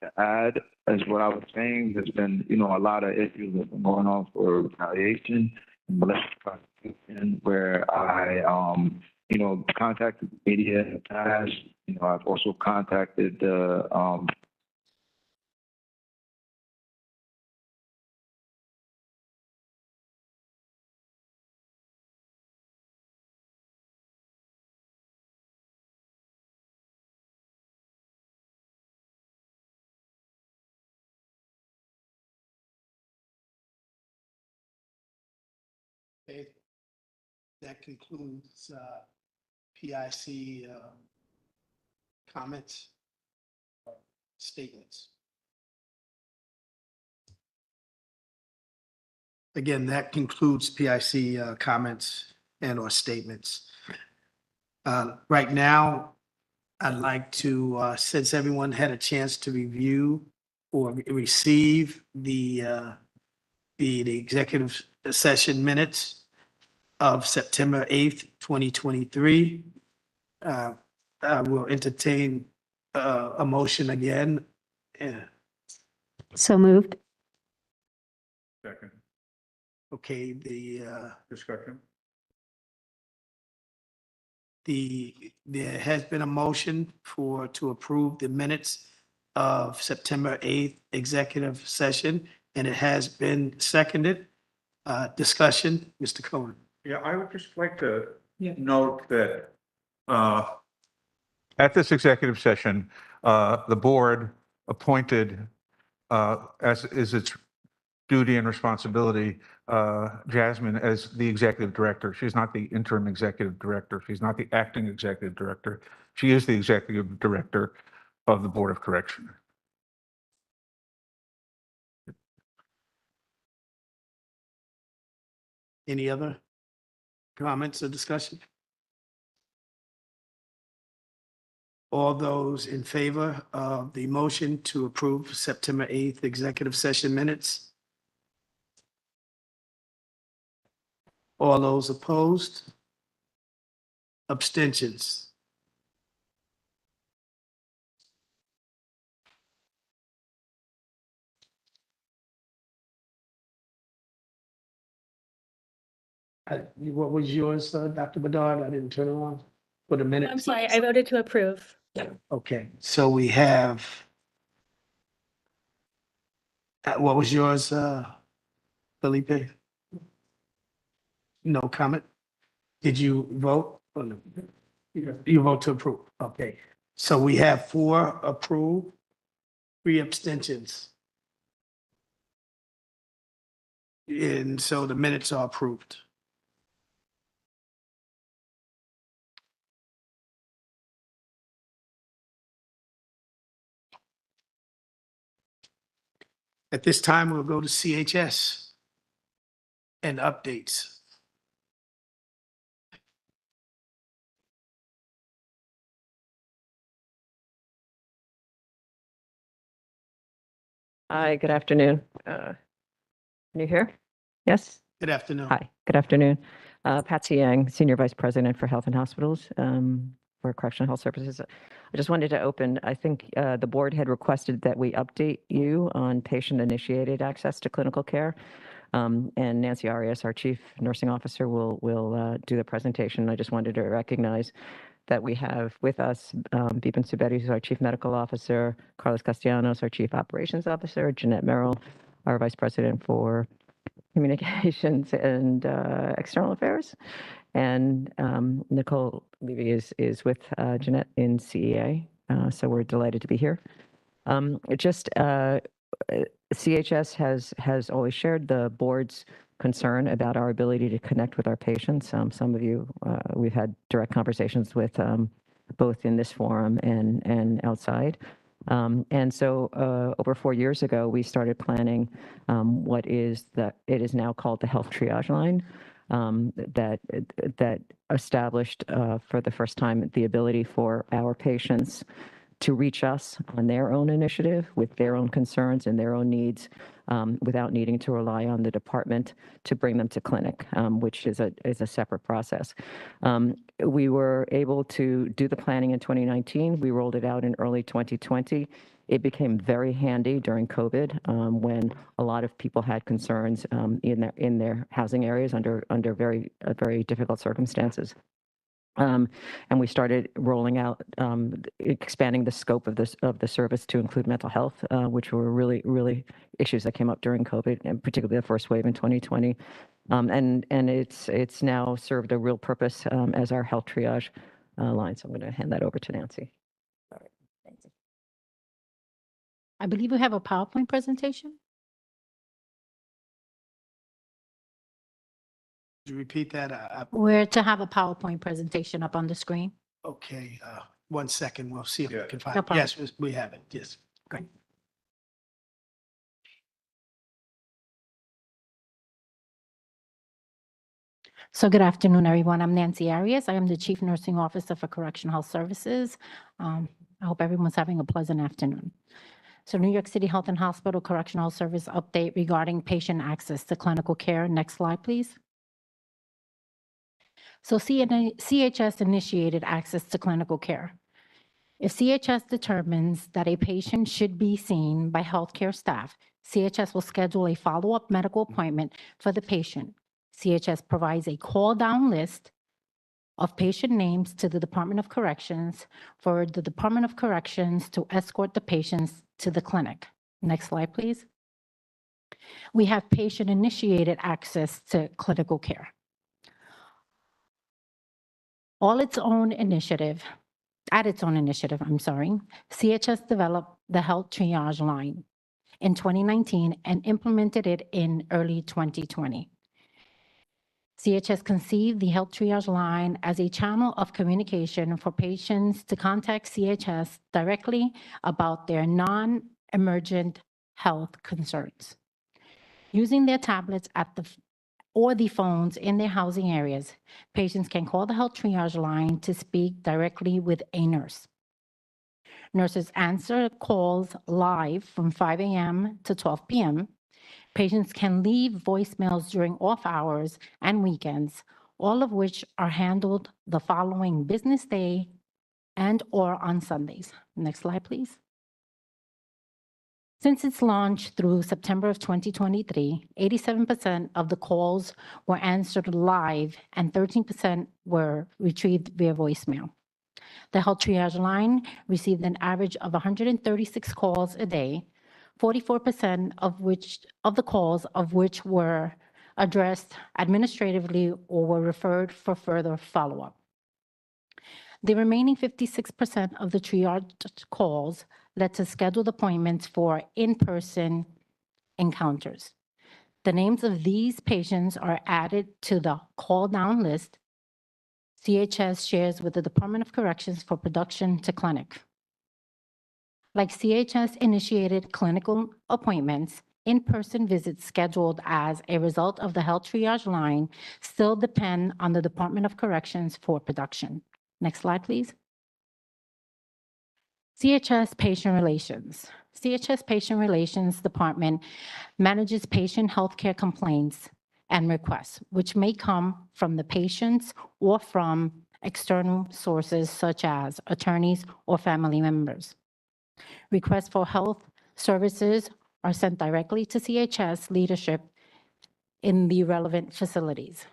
to add, as what I was saying. There's been, you know, a lot of issues that have been going on for retaliation and malicious prosecution, where I, you know, contacted the media in the past. You know, I've also contacted the Okay. That concludes PIC comments, statements. Again, that concludes PIC comments and or statements. Right now, I'd like to, since everyone had a chance to review or receive the executive session minutes of September 8th, 2023, I will entertain a motion again. So moved. Second. Okay, Discussion. there has been a motion to approve the minutes of September 8th executive session, and it has been seconded. Discussion, Mr. Cohen. Yeah, I would just like to note that at this executive session, the board appointed, as is its duty and responsibility, Jasmine as the executive director. She's not the interim executive director. She's not the acting executive director. She is the executive director of the Board of Correction. Any other comments or discussion? All those in favor of the motion to approve September 8th executive session minutes? All those opposed? Abstentions? What was yours, Dr. Bedard? I didn't turn it on for the minutes. I'm sorry, I voted to approve. Okay, so we have, what was yours, Felipe? No comment? Did you vote? Oh, no. You vote to approve, okay. So we have 4 approved, 3 abstentions. And so the minutes are approved. At this time, we'll go to CHS and updates. Hi, good afternoon. Can you hear? Yes? Good afternoon. Hi, good afternoon. Patsy Yang, Senior Vice President for Health and Hospitals for Correctional Health Services. I just wanted to open, I think the board had requested that we update you on patient-initiated access to clinical care. And Nancy Arias, our Chief Nursing Officer, will do the presentation. I just wanted to recognize that we have with us Bipan Subedi, who's our Chief Medical Officer, Carlos Castellanos, our Chief Operations Officer, Jeanette Merrill, our Vice President for Communications and External Affairs, and Nicole Levy is with Jeanette in CEA. So we're delighted to be here. CHS has always shared the board's concern about our ability to connect with our patients. Some of you, we've had direct conversations with both in this forum and outside. And so over 4 years ago, we started planning it is now called the health triage line, that established for the first time the ability for our patients to reach us on their own initiative with their own concerns and their own needs, without needing to rely on the department to bring them to clinic, which is a separate process. We were able to do the planning in 2019. We rolled it out in early 2020. It became very handy during COVID, when a lot of people had concerns in their housing areas under very difficult circumstances. And we started rolling out, expanding the scope of the service to include mental health, which were really issues that came up during COVID, and particularly the first wave in 2020. And it's now served a real purpose as our health triage line. So I'm going to hand that over to Nancy. I believe we have a PowerPoint presentation. Could you repeat that? We're to have a PowerPoint presentation up on the screen. Okay, 1 second. We'll see if we can find No it. problem. Yes, we have it. Yes. Great. So good afternoon, everyone. I'm Nancy Arias. I am the Chief Nursing Officer for Correctional Health Services. I hope everyone's having a pleasant afternoon. So New York City Health and Hospital Correctional Service update regarding patient access to clinical care. Next slide, please. So CHS initiated access to clinical care. If CHS determines that a patient should be seen by healthcare staff, CHS will schedule a follow-up medical appointment for the patient. CHS provides a call-down list of patient names to the Department of Corrections for the Department of Corrections to escort the patients to the clinic. Next slide, please. We have patient-initiated access to clinical care. At its own initiative, CHS developed the health triage line in 2019 and implemented it in early 2020. CHS conceived the health triage line as a channel of communication for patients to contact CHS directly about their non-emergent health concerns. Using their tablets or the phones in their housing areas, patients can call the health triage line to speak directly with a nurse. Nurses answer calls live from 5 a.m. to 12 p.m. Patients can leave voicemails during off hours and weekends, all of which are handled the following business day and/or on Sundays. Next slide, please. Since its launch through September of 2023, 87% of the calls were answered live and 13% were retrieved via voicemail. The health triage line received an average of 136 calls a day, 44% of the calls of which were addressed administratively or were referred for further follow-up. The remaining 56% of the triage calls led to scheduled appointments for in-person encounters. The names of these patients are added to the call-down list CHS shares with the Department of Corrections for production to clinic. Like CHS-initiated clinical appointments, in-person visits scheduled as a result of the health triage line still depend on the Department of Corrections for production. Next slide, please. CHS Patient Relations. CHS Patient Relations Department manages patient healthcare complaints and requests, which may come from the patients or from external sources such as attorneys or family members. Requests for health services are sent directly to CHS leadership in the relevant facilities.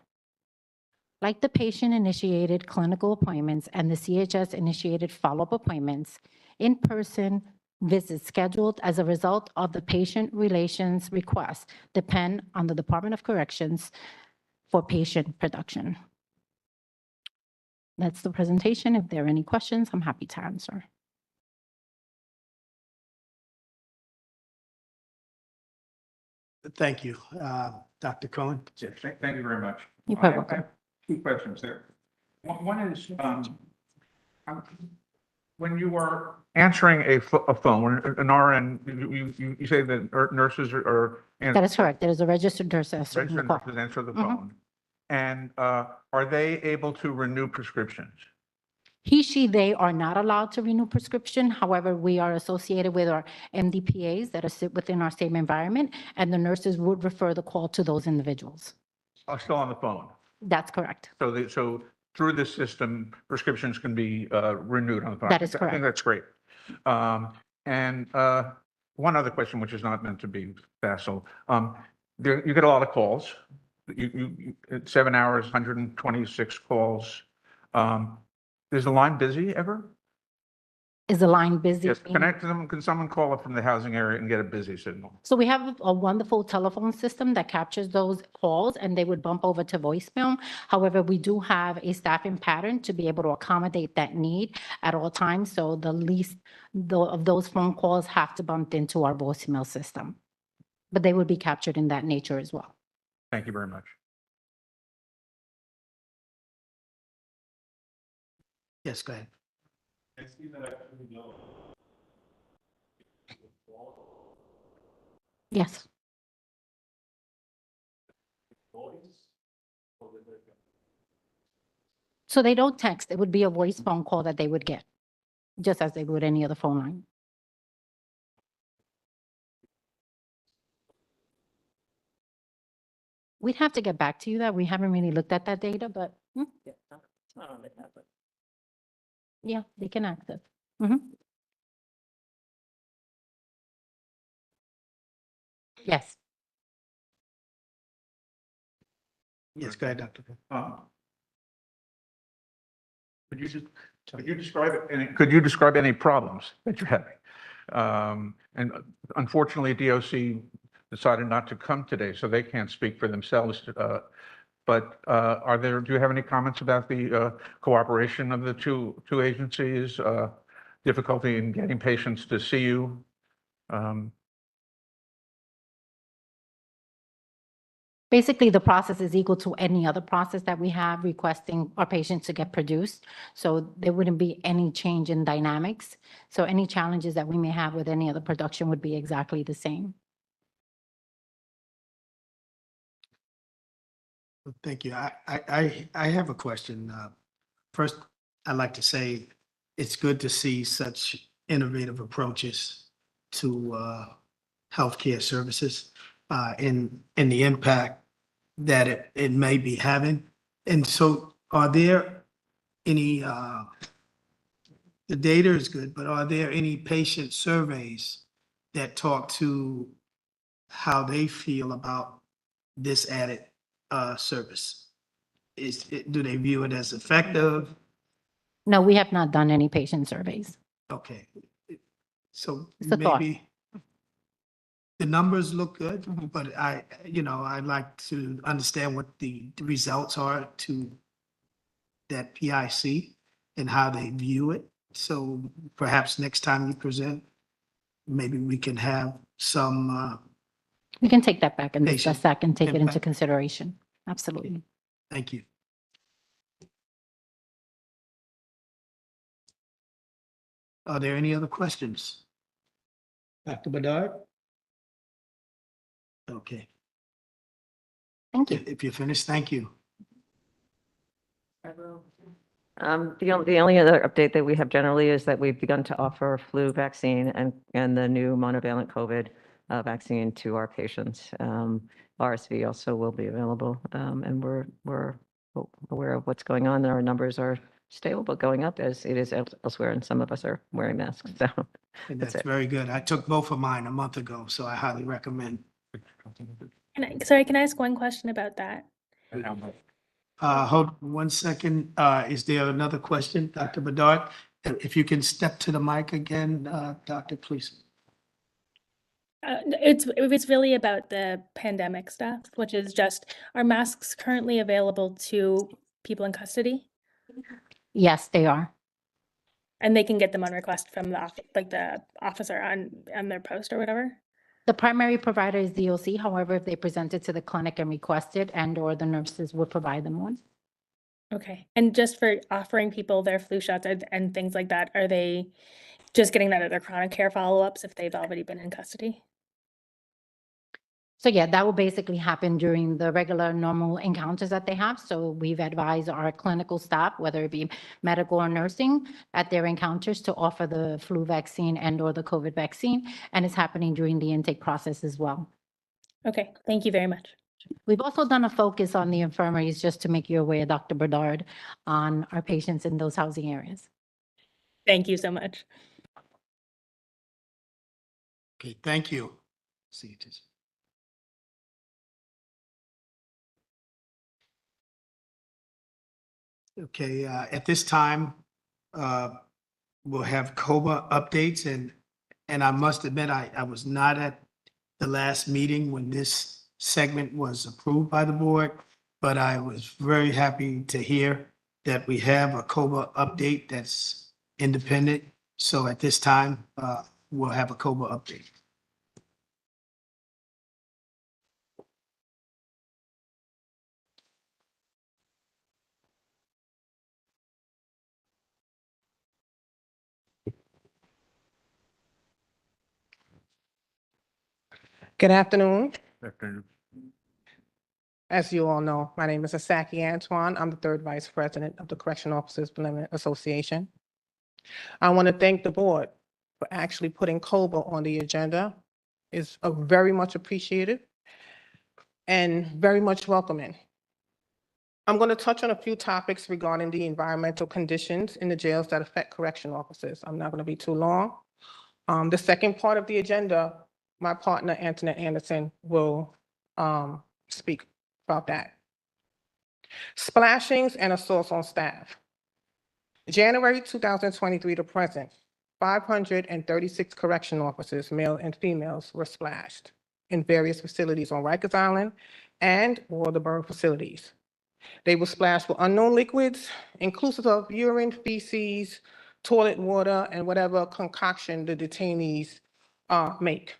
Like the patient-initiated clinical appointments and the CHS-initiated follow-up appointments, in-person visits scheduled as a result of the patient relations request depend on the Department of Corrections for patient production. That's the presentation. If there are any questions, I'm happy to answer. Thank you. Dr. Cohen? Yes, thank you very much. You're I quite have welcome. two questions there. One is, when you are answering a phone, when an RN, you say that nurses are. That is correct. There is a registered nurse answering the Registered call. nurses answer the Mhm. phone. And are they able to renew prescriptions? He, she, they are not allowed to renew prescription. However, we are associated with our MDPAs that are sit within our same environment, and the nurses would refer the call to those individuals. Are still on the phone? That's correct. So through this system, prescriptions can be renewed on the phone. That is I correct. think that's great. And one other question, which is not meant to be facile. You get a lot of calls. You 7 hours, 126 calls. Is the line busy ever? Is the line busy? Yes. Can someone call up from the housing area and get a busy signal? So we have a wonderful telephone system that captures those calls and they would bump over to voicemail. However, we do have a staffing pattern to be able to accommodate that need at all times. So the least of those phone calls have to bump into our voicemail system. But they would be captured in that nature as well. Thank you very much. Yes, go ahead. Yes. So they don't text. It would be a voice phone call that they would get, just as they would any other phone line. We'd have to get back to you that. We haven't really looked at that data, but yeah, they can access. Yes. Yes, go ahead, Dr. Cohen. Could you describe any problems that you're having? And unfortunately, DOC decided not to come today, so they can't speak for themselves. But do you have any comments about the cooperation of the two agencies? Difficulty in getting patients to see you? Basically, the process is equal to any other process that we have requesting our patients to get produced. So there wouldn't be any change in dynamics. So any challenges that we may have with any other production would be exactly the same. Thank you. I have a question. First, I'd like to say it's good to see such innovative approaches to healthcare services and the impact that it may be having. And so are there any, the data is good, but are there any patient surveys that talk to how they feel about this added service? Do they view it as effective? No, we have not done any patient surveys. Okay. So It's a thought. maybe the numbers look good, but I'd like to understand what the results are to that PIC and how they view it. So perhaps next time you present, maybe we can have some, We can take that back and Patient discuss that and take it into impact. consideration. Absolutely. thank you. Are there any other questions? Dr. Bedard? Okay, Thank you. if you're finished, thank you. The only other update that we have generally is that we've begun to offer flu vaccine and the new monovalent COVID vaccine to our patients. RSV also will be available, and we're aware of what's going on. Our numbers are stable, but going up as it is elsewhere, and some of us are wearing masks. So And That's that's it. very good. I took both of mine a month ago, so I highly recommend. Sorry, can I ask one question about that? Hold on 1 second. Is there another question, Dr. Bedard? If you can step to the mic again, Doctor, please. It's really about the pandemic stuff, which is just, are masks currently available to people in custody? Yes, they are. And they can get them on request from the officer on their post or whatever? The primary provider is DOC. However, if they present it to the clinic and request it, and/or the nurses would provide them one. Okay. And just for offering people their flu shots and things like that, are they just getting that at their chronic care follow-ups if they've already been in custody? So yeah, that will basically happen during the regular normal encounters that they have. So we've advised our clinical staff, whether it be medical or nursing, at their encounters to offer the flu vaccine and/or the COVID vaccine. And it's happening during the intake process as well. Okay, thank you very much. We've also done a focus on the infirmaries, just to make you aware, Dr. Bernard, on our patients in those housing areas. Thank you so much. Okay, thank you. See you, Tish. Okay, at this time, we'll have COBA updates, and I must admit, I was not at the last meeting when this segment was approved by the board, but I was very happy to hear that we have a COBA update that's independent. So at this time, we'll have a COBA update. Good afternoon. Afternoon. As you all know, my name is Asaki Antoine. I'm the third vice president of the Correctional Officers Benevolent Association. I want to thank the board for actually putting COBA on the agenda. It's very much appreciated and very much welcoming. I'm going to touch on a few topics regarding the environmental conditions in the jails that affect correctional officers. I'm not going to be too long. The second part of the agenda, my partner, Antoinette Anderson, will speak about that. Splashings and assaults on staff. January 2023 to present, 536 correctional officers, male and females, were splashed in various facilities on Rikers Island and/or the borough facilities. They were splashed with unknown liquids, inclusive of urine, feces, toilet water, and whatever concoction the detainees make.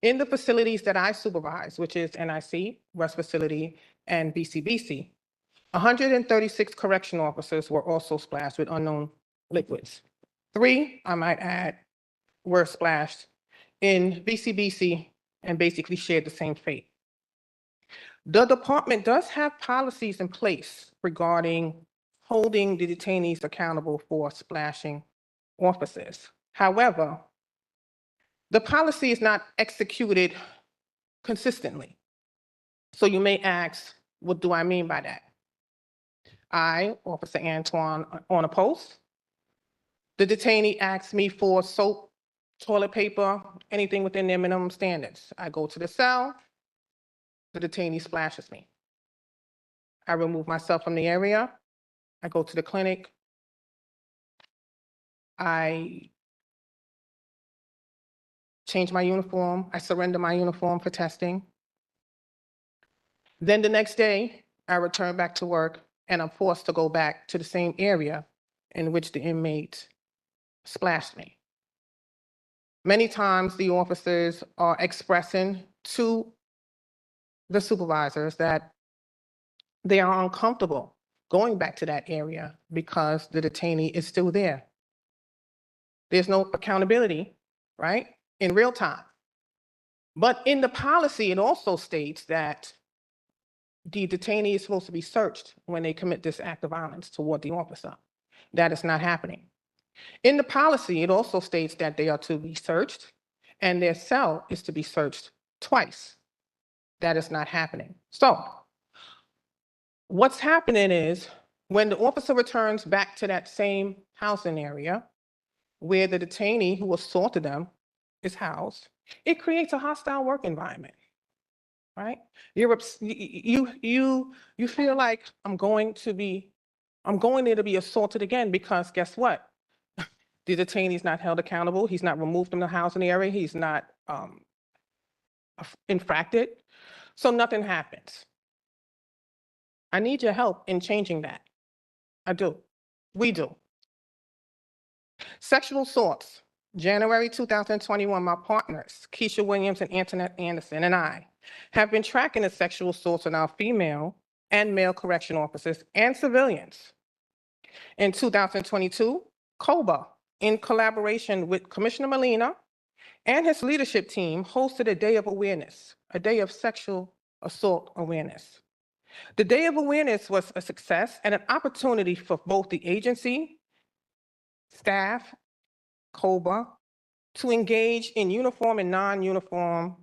In the facilities that I supervise, which is NYC, West Facility, and BCBC, 136 correctional officers were also splashed with unknown liquids. 3, I might add, were splashed in BCBC and basically shared the same fate. The department does have policies in place regarding holding the detainees accountable for splashing officers. However, the policy is not executed consistently. So you may ask, what do I mean by that? I, Officer Antoine, on a post, the detainee asks me for soap, toilet paper, anything within their minimum standards. I go to the cell, the detainee splashes me. I remove myself from the area. I go to the clinic. I change my uniform. I surrender my uniform for testing. Then the next day, I return back to work and I'm forced to go back to the same area in which the inmate splashed me. Many times the officers are expressing to the supervisors that they are uncomfortable going back to that area because the detainee is still there. There's no accountability, right, in real time. But in the policy, it also states that the detainee is supposed to be searched when they commit this act of violence toward the officer. That is not happening. In the policy, it also states that they are to be searched and their cell is to be searched twice. That is not happening. So what's happening is when the officer returns back to that same housing area where the detainee who assaulted them is housed, it creates a hostile work environment, right? You feel like I'm going there to be assaulted again because guess what? The detainee is not held accountable. He's not removed from the housing area. He's not infracted. So nothing happens. I need your help in changing that. I do. We do. Sexual assaults. January 2021, my partners, Keisha Williams and Antoinette Anderson, and I have been tracking the sexual assaults on our female and male correction officers and civilians. In 2022, COBA, in collaboration with Commissioner Molina and his leadership team, hosted a day of awareness, a day of sexual assault awareness. The Day of Awareness was a success and an opportunity for both the agency, staff, COBA, to engage in uniform and non-uniform,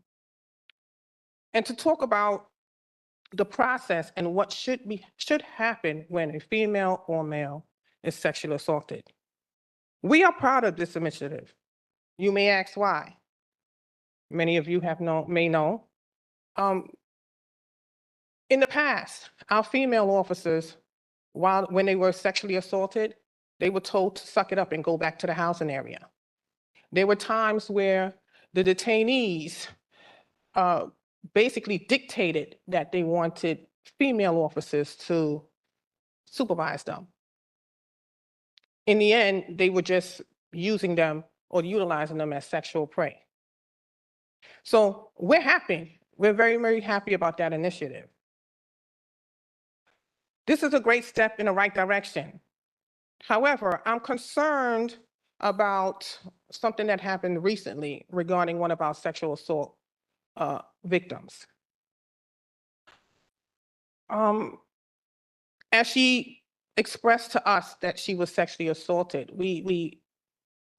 and to talk about the process and what should happen when a female or male is sexually assaulted. We are proud of this initiative. You may ask why. Many of you may know. In the past, our female officers, when they were sexually assaulted, they were told to suck it up and go back to the housing area. There were times where the detainees basically dictated that they wanted female officers to supervise them. In the end, they were just using them or utilizing them as sexual prey. So we're happy. We're very, very happy about that initiative. This is a great step in the right direction. However, I'm concerned about something that happened recently regarding one of our sexual assault victims. As she expressed to us that she was sexually assaulted, we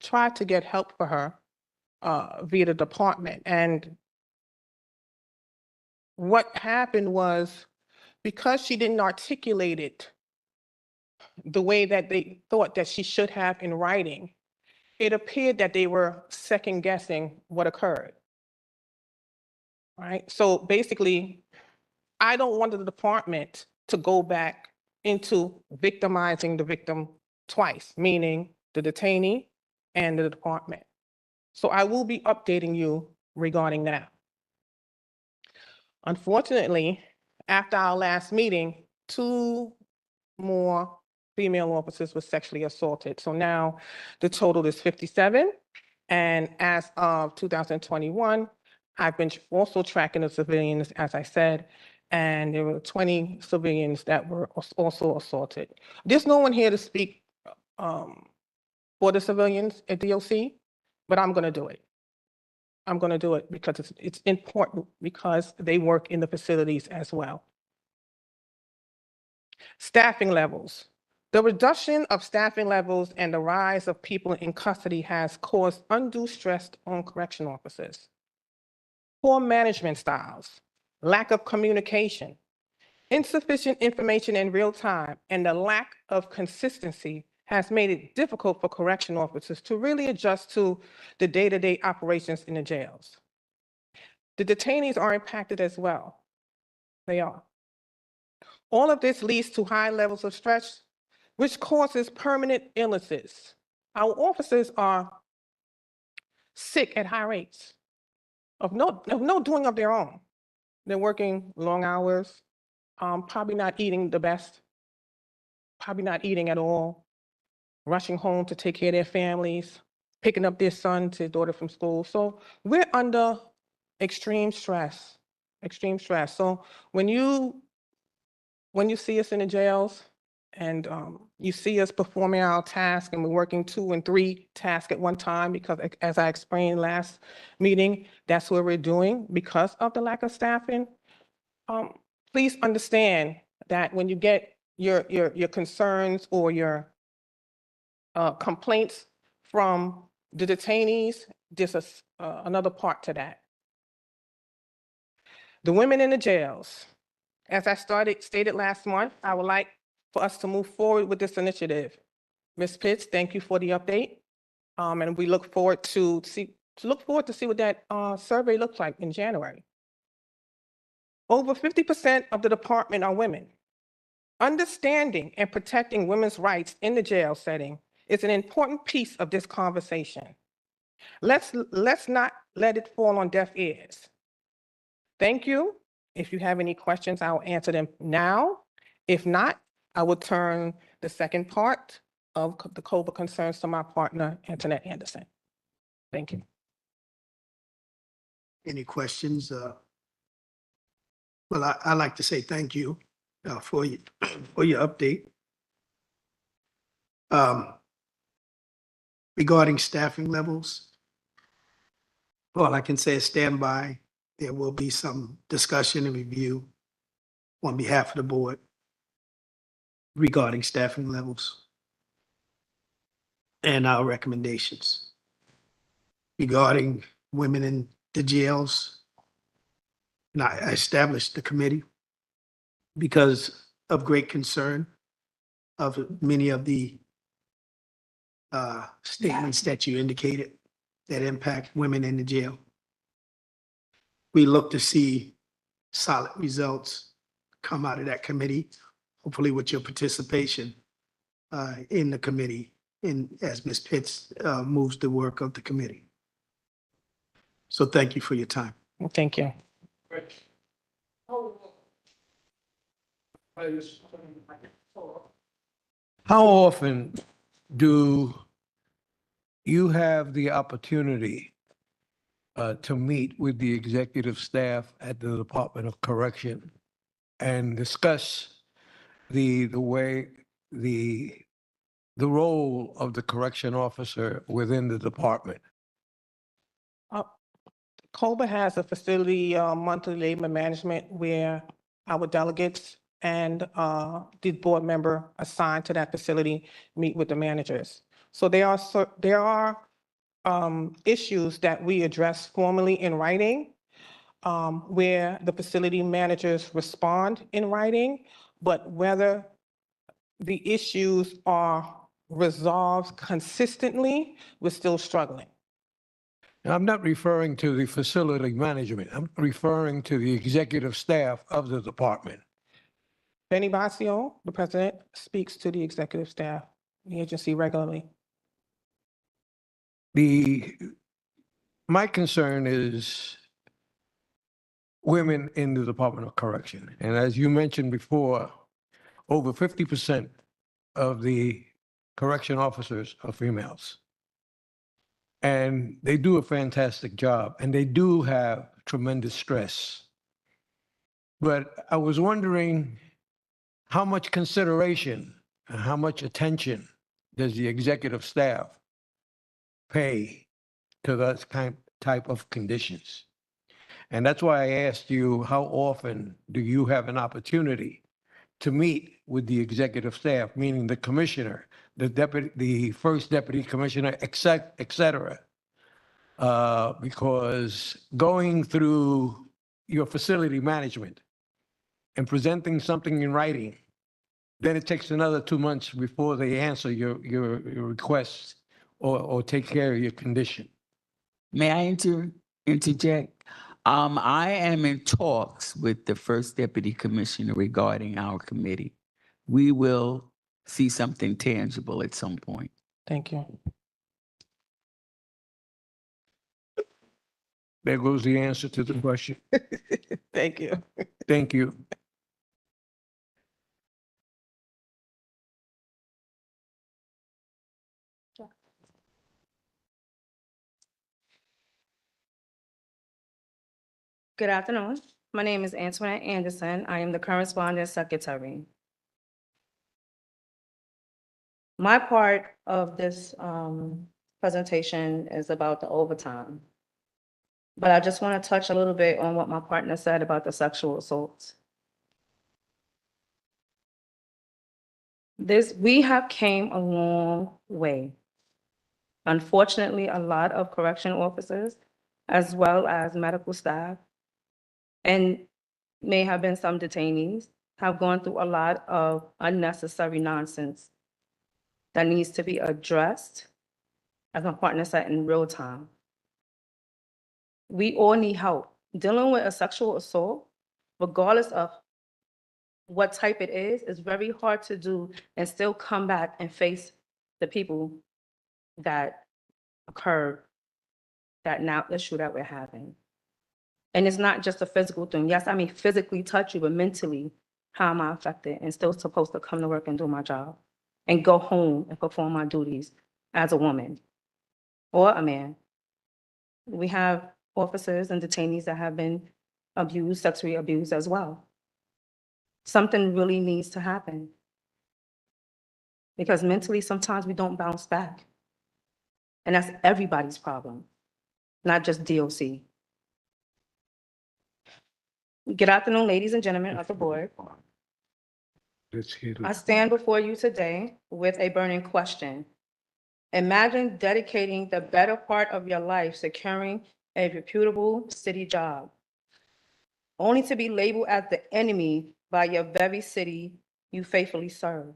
tried to get help for her via the department. And what happened was, because she didn't articulate it the way that they thought that she should have in writing, it appeared that they were second guessing what occurred. Right? So basically, I don't want the department to go back into victimizing the victim twice, meaning the detainee and the department. So I will be updating you regarding that. Unfortunately, after our last meeting, 2 more female officers were sexually assaulted. So now the total is 57. And as of 2021, I've been also tracking the civilians, as I said, and there were 20 civilians that were also assaulted. There's no one here to speak for the civilians at DOC, but I'm going to do it. I'm going to do it because it's important, because they work in the facilities as well. Staffing levels. The reduction of staffing levels and the rise of people in custody has caused undue stress on correction officers. Poor management styles, lack of communication, insufficient information in real time, and the lack of consistency has made it difficult for correction officers to really adjust to the day-to-day operations in the jails. The detainees are impacted as well. They are. All of this leads to high levels of stress, which causes permanent illnesses. Our officers are sick at high rates of no doing of their own. They're working long hours, probably not eating the best, probably not eating at all, rushing home to take care of their families, picking up their son to his daughter from school. So we're under extreme stress, extreme stress. So when you see us in the jails and you see us performing our task, and we're working 2 and 3 tasks at one time, because as I explained last meeting, that's what we're doing because of the lack of staffing. Please understand that when you get your concerns or your complaints from the detainees, there's another part to that. The women in the jails. As I stated last month, I would like for us to move forward with this initiative. Ms. Pitts, thank you for the update. And we look forward to see what that survey looks like in January. Over 50% of the department are women. Understanding and protecting women's rights in the jail setting is an important piece of this conversation. Let's not let it fall on deaf ears. Thank you. If you have any questions, I will answer them now. If not, I will turn the second part of the COBA concerns to my partner, Antoinette Anderson. Thank you. Any questions? Well, I'd like to say thank you for you, for your update. Regarding staffing levels, all I can say is stand by. There will be some discussion and review on behalf of the board regarding staffing levels and our recommendations. Regarding women in the jails, and I established the committee because of great concern of many of the statements that you indicated that impact women in the jail. We look to see solid results come out of that committee, hopefully with your participation in the committee and as Ms. Pitts moves the work of the committee. So thank you for your time. Thank you. How often do you have the opportunity to meet with the executive staff at the Department of Correction and discuss the way the role of the correction officer within the department? COBA has a facility monthly labor management where our delegates and the board member assigned to that facility meet with the managers. So there are issues that we address formally in writing where the facility managers respond in writing, but whether the issues are resolved consistently, we're still struggling. Now, I'm not referring to the facility management. I'm referring to the executive staff of the department. Benny Basio, the president, speaks to the executive staff, the agency regularly. My concern is women in the Department of Correction. And as you mentioned before, over 50% of the correction officers are females. And they do a fantastic job, and they do have tremendous stress. But I was wondering how much consideration and how much attention does the executive staff pay to those type of conditions? And that's why I asked you, how often do you have an opportunity to meet with the executive staff, meaning the commissioner, the first deputy commissioner, et cetera? Because going through your facility management and presenting something in writing, then it takes another 2 months before they answer your requests or take care of your condition. May I interject? I am in talks with the first deputy commissioner regarding our committee. We will see something tangible at some point. Thank you. There goes the answer to the question. Thank you. Thank you. Good afternoon. My name is Antoinette Anderson. I am the correspondent secretary. My part of this presentation is about the overtime. But I just want to touch a little bit on what my partner said about the sexual assaults. We have came a long way. Unfortunately, a lot of correction officers, as well as medical staff, and may have been some detainees, have gone through a lot of unnecessary nonsense that needs to be addressed, as my partner said, in real time. We all need help. Dealing with a sexual assault, regardless of what type it is very hard to do and still come back and face the people that occurred, that now issue that we're having. And it's not just a physical thing. Yes, I may physically touch you, but mentally, how am I affected and still supposed to come to work and do my job and go home and perform my duties as a woman or a man? we have officers and detainees that have been abused, sexually abused as well. Something really needs to happen. Because mentally, sometimes we don't bounce back. And that's everybody's problem, not just DOC. Good afternoon, ladies and gentlemen of the board. I stand before you today with a burning question. Imagine dedicating the better part of your life securing a reputable city job, only to be labeled as the enemy by your very city you faithfully serve.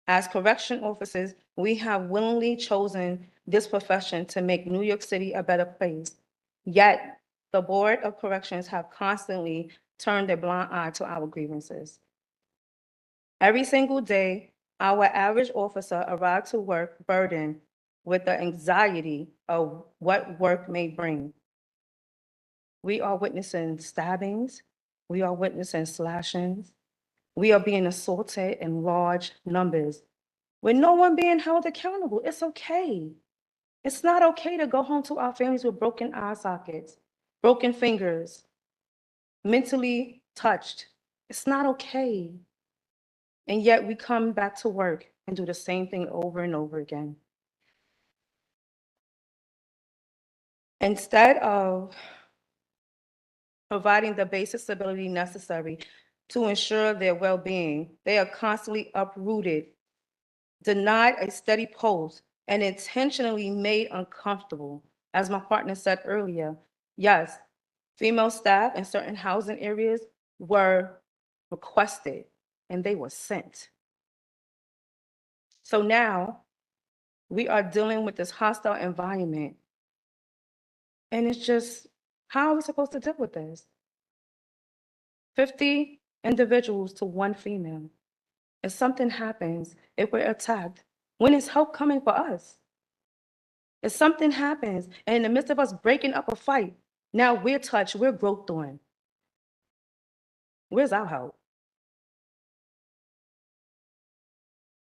As correction officers, we have willingly chosen this profession to make New York City a better place. Yet, the Board of Corrections have constantly turned a blind eye to our grievances. Every single day, our average officer arrives to work burdened with the anxiety of what work may bring. We are witnessing stabbings. We are witnessing slashings. We are being assaulted in large numbers with no one being held accountable. It's okay. It's not okay to go home to our families with broken eye sockets, broken fingers, mentally touched. It's not okay. And yet we come back to work and do the same thing over and over again. Instead of providing the basic stability necessary to ensure their well-being, they are constantly uprooted, denied a steady post, and intentionally made uncomfortable. As my partner said earlier, yes, female staff in certain housing areas were requested and they were sent. So now we are dealing with this hostile environment. And it's just, how are we supposed to deal with this? 50 individuals to one female. If something happens, if we're attacked, when is help coming for us? If something happens and in the midst of us breaking up a fight, now we're touched, we're groped on. Where's our help?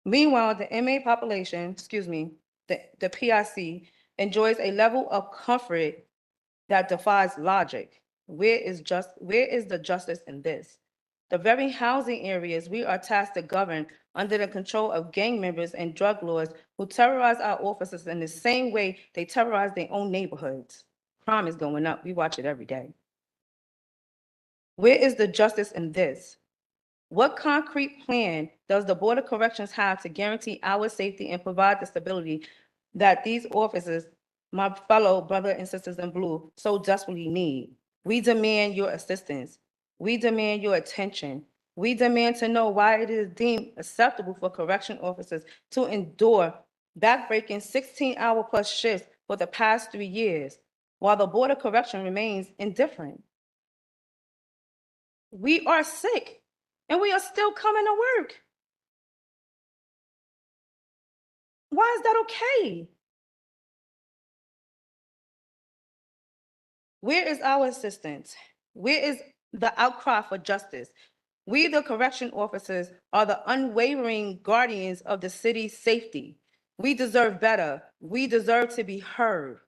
Meanwhile, the MA population, the PIC, enjoys a level of comfort that defies logic. Where is the justice in this? The very housing areas we are tasked to govern under the control of gang members and drug lords who terrorize our officers in the same way they terrorize their own neighborhoods. Crime is going up. We watch it every day. Where is the justice in this? What concrete plan does the Board of Corrections have to guarantee our safety and provide the stability that these officers, my fellow brothers and sisters in blue, so desperately need? We demand your assistance. We demand your attention. We demand to know why it is deemed acceptable for correction officers to endure backbreaking 16-hour-plus shifts for the past 3 years, while the Board of Correction remains indifferent. We are sick, and we are still coming to work. Why is that okay? Where is our assistance? Where is the outcry for justice? We, the correction officers, are the unwavering guardians of the city's safety. We deserve better. We deserve to be heard.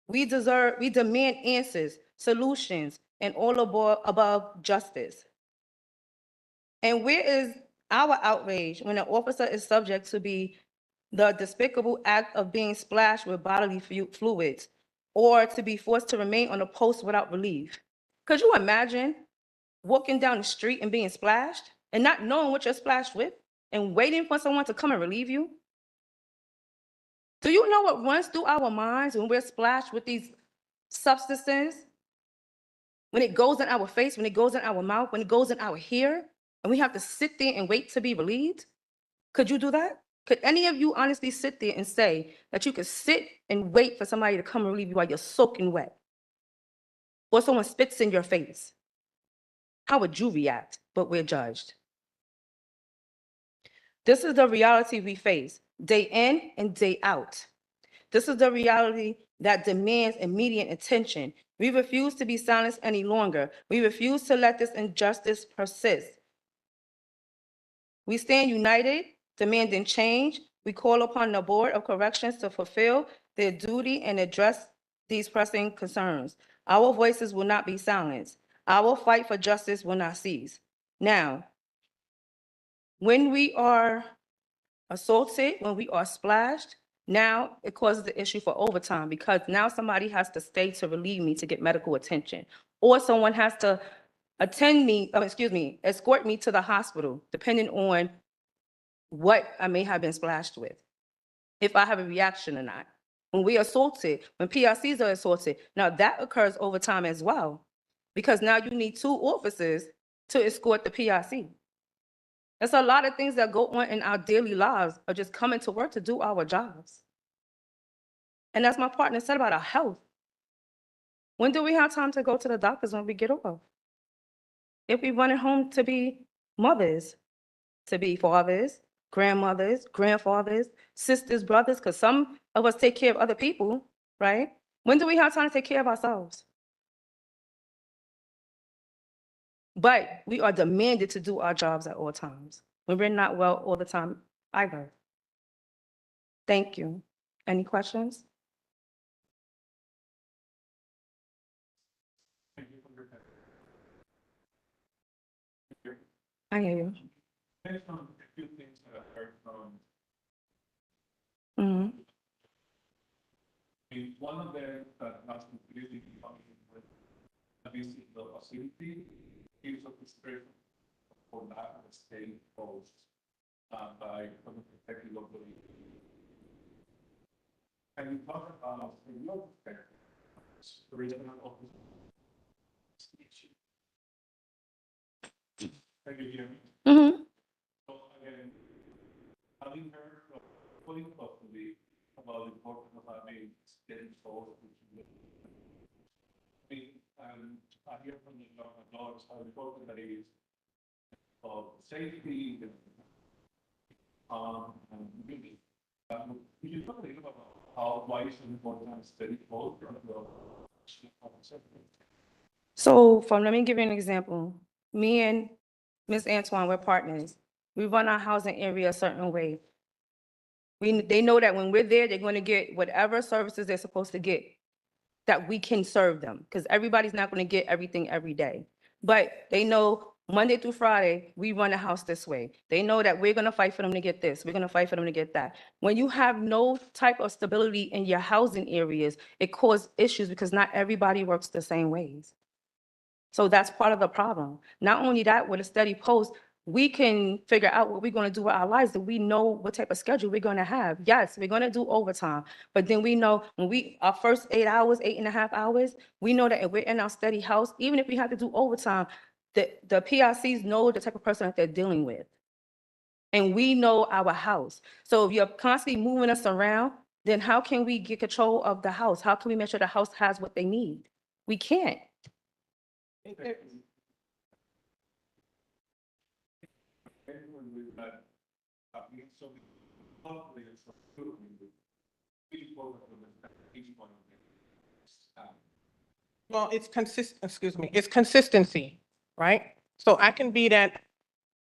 We demand answers, solutions, and all above justice. And where is our outrage when an officer is subject to be the despicable act of being splashed with bodily fluids or to be forced to remain on a post without relief? Could you imagine walking down the street and being splashed and not knowing what you're splashed with and waiting for someone to come and relieve you? Do you know what runs through our minds when we're splashed with these substances? When it goes in our face, when it goes in our mouth, when it goes in our hair, and we have to sit there and wait to be relieved? Could you do that? Could any of you honestly sit there and say that you could sit and wait for somebody to come and relieve you while you're soaking wet? Or someone spits in your face? How would you react? But we're judged. This is the reality we face day in and day out. This is the reality that demands immediate attention. We refuse to be silenced any longer. We refuse to let this injustice persist. We stand united, demanding change. We call upon the Board of Corrections to fulfill their duty and address these pressing concerns. Our voices will not be silenced. Our fight for justice will not cease. Now, when we are assaulted, when we are splashed, now it causes the issue for overtime because now somebody has to stay to relieve me to get medical attention, or someone has to escort me to the hospital, depending on what I may have been splashed with, if I have a reaction or not. When we are assaulted, when PRCs are assaulted, now that occurs over time as well, because now you need 2 officers to escort the PRC. There's a lot of things that go on in our daily lives of just coming to work to do our jobs. And as my partner said about our health, when do we have time to go to the doctors when we get off? If we run it home to be mothers, to be fathers, grandmothers, grandfathers, sisters, brothers, because some of us take care of other people, right? When do we have time to take care of ourselves? But we are demanded to do our jobs at all times, when we're not well all the time either. Thank you. Any questions? I hear you. Based on a few things that I've heard from, Mhm. one of them that has completely coming with a visit the facility is a frustration for lack of staying closed by public protective locally. Can you talk about from your perspective, the regional office? Can you hear me? Mm-hmm. So again, having heard from fully closely about the importance of having steady source, I hear from the young adults how important that is of safety and really. Could you talk a little about why it's important steady source from the So let me give you an example. Me and Ms. Antoine, we're partners. We run our housing area a certain way. They know that when we're there, they're going to get whatever services they're supposed to get, that we can serve them, because everybody's not going to get everything every day. But they know Monday through Friday, we run the house this way. They know that we're going to fight for them to get this. We're going to fight for them to get that. When you have no type of stability in your housing areas, it causes issues because not everybody works the same ways. So that's part of the problem. Not only that, with a steady post, we can figure out what we're going to do with our lives, that we know what type of schedule we're going to have. Yes, we're going to do overtime, but then we know when our first 8 hours, 8.5 hours, we know that if we're in our steady house, even if we have to do overtime, the PRCs know the type of person that they're dealing with. And we know our house. So if you're constantly moving us around, then how can we get control of the house? How can we make sure the house has what they need? We can't. Well, it's it's consistency, right? So I can be that,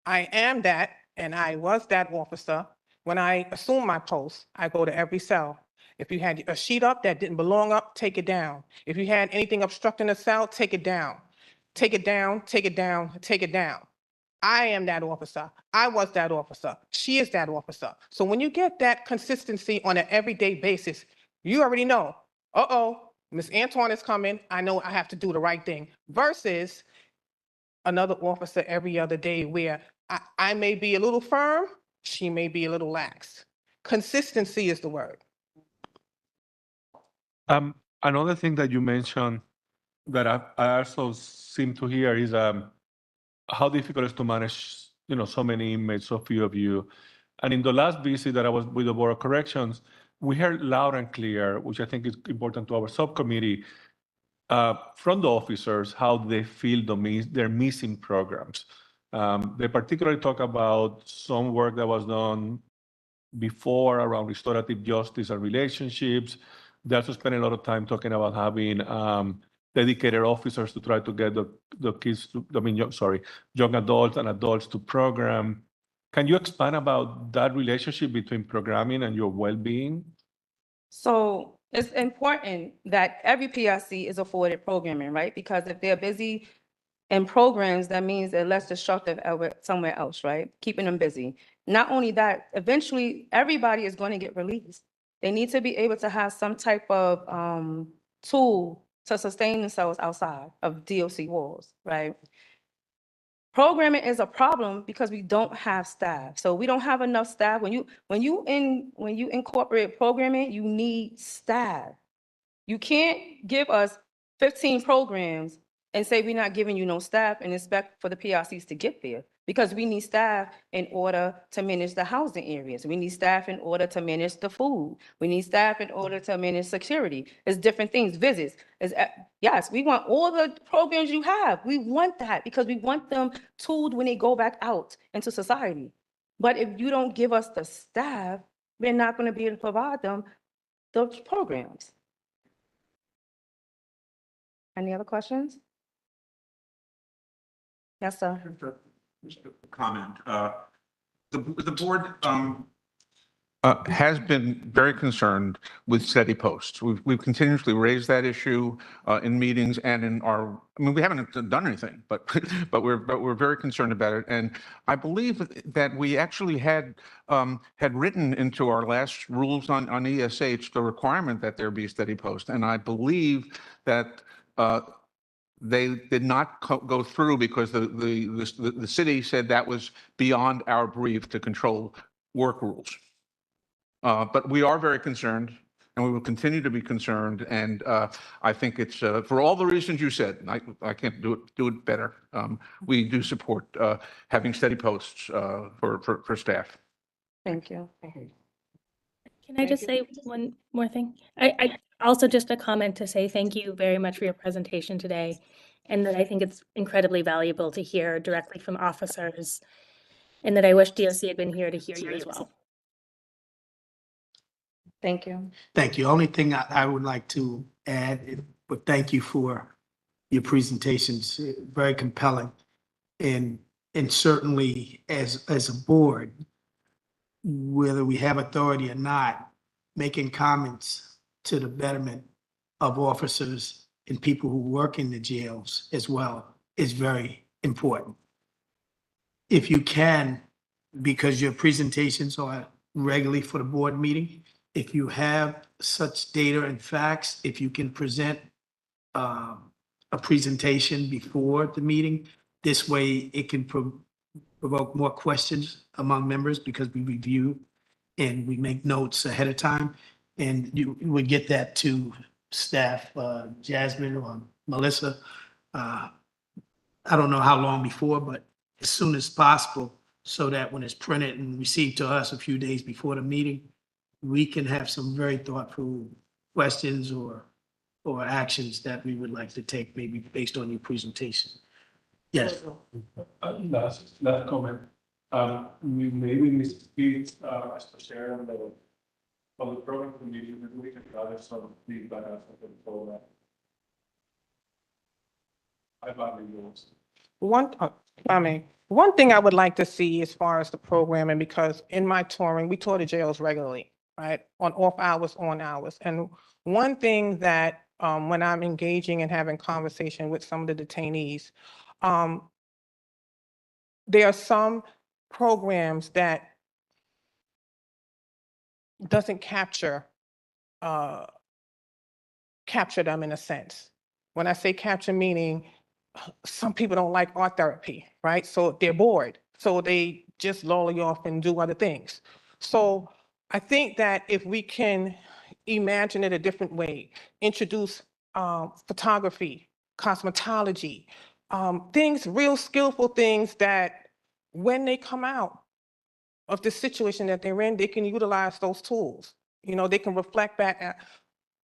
I am that, and I was that officer. When I assume my post, I go to every cell. If you had a sheet up that didn't belong up, take it down. If you had anything obstructing the cell, take it down. Take it down, take it down, take it down. I am that officer. I was that officer. She is that officer. So when you get that consistency on an everyday basis, you already know, Miss Antoine is coming. I know I have to do the right thing, versus another officer every other day where I may be a little firm, she may be a little lax. Consistency is the word. Another thing that you mentioned that I also seem to hear is how difficult it is to manage, so many inmates, so few of you. And in the last visit that I was with the Board of Corrections, we heard loud and clear, which I think is important to our subcommittee, from the officers, how they feel they're missing programs. They particularly talk about some work that was done before around restorative justice and relationships. They also spend a lot of time talking about having dedicated officers to try to get the kids, young adults and adults to program. Can you expand about that relationship between programming and your well-being? So It's important that every PRC is afforded programming, right? Because if they're busy in programs, that means they're less destructive somewhere else, right? Keeping them busy. Not only that, eventually everybody is going to get released. They need to be able to have some type of tool to sustain themselves outside of DOC walls, right? Programming is a problem because we don't have staff. So we don't have enough staff. When you incorporate programming, you need staff. You can't give us 15 programs and say we're not giving you no staff and expect for the PRCs to get there, because we need staff in order to manage the housing areas. We need staff in order to manage the food. We need staff in order to manage security. It's different things, visits. Yes, we want all the programs you have. We want that because we want them tooled when they go back out into society. But if you don't give us the staff, we're not going to be able to provide them those programs. Any other questions? Yes, sir. Just a comment. The board has been very concerned with steady posts. We've continuously raised that issue in meetings and in our. I mean, we haven't done anything, but we're very concerned about it. And I believe that we actually had written into our last rules on ESH the requirement that there be steady posts. And I believe that they did not go through because the city said that was beyond our brief to control work rules. But we are very concerned, and we will continue to be concerned. And I think it's for all the reasons you said. I can't do it better. We do support having steady posts for staff. Thank you. Can I just say one more thing? I also just a comment to say thank you very much for your presentation today, and that I think it's incredibly valuable to hear directly from officers, and that I wish DOC had been here to hear you as well. Thank you. Thank you. Only thing I would like to add, but thank you for your presentations, very compelling. And certainly as a board, whether we have authority or not, making comments to the betterment of officers and people who work in the jails as well is very important. If you can, because your presentations are regularly for the board meeting, if you have such data and facts, if you can present a presentation before the meeting, this way it can provoke more questions among members because we review and we make notes ahead of time. And you would get that to staff, Jasmine or Melissa. I don't know how long before, but as soon as possible, so that when it's printed and received to us a few days before the meeting, we can have some very thoughtful questions or actions that we would like to take, maybe based on your presentation. Yes. Last comment. We maybe misspeak as to share on the program committee, maybe we can gather some feedback after the program. I value yours. One thing I would like to see as far as the programming, because in my touring, we tour the jails regularly, right? On off hours, on hours. And one thing that when I'm engaging and having conversation with some of the detainees, there are some programs that doesn't capture them in a sense. When I say capture, meaning some people don't like art therapy, right? So they're bored. So they just lull you off and do other things. So I think that if we can imagine it a different way, introduce photography, cosmetology, things, real skillful things that when they come out of the situation that they're in, they can utilize those tools. You know, they can reflect back at,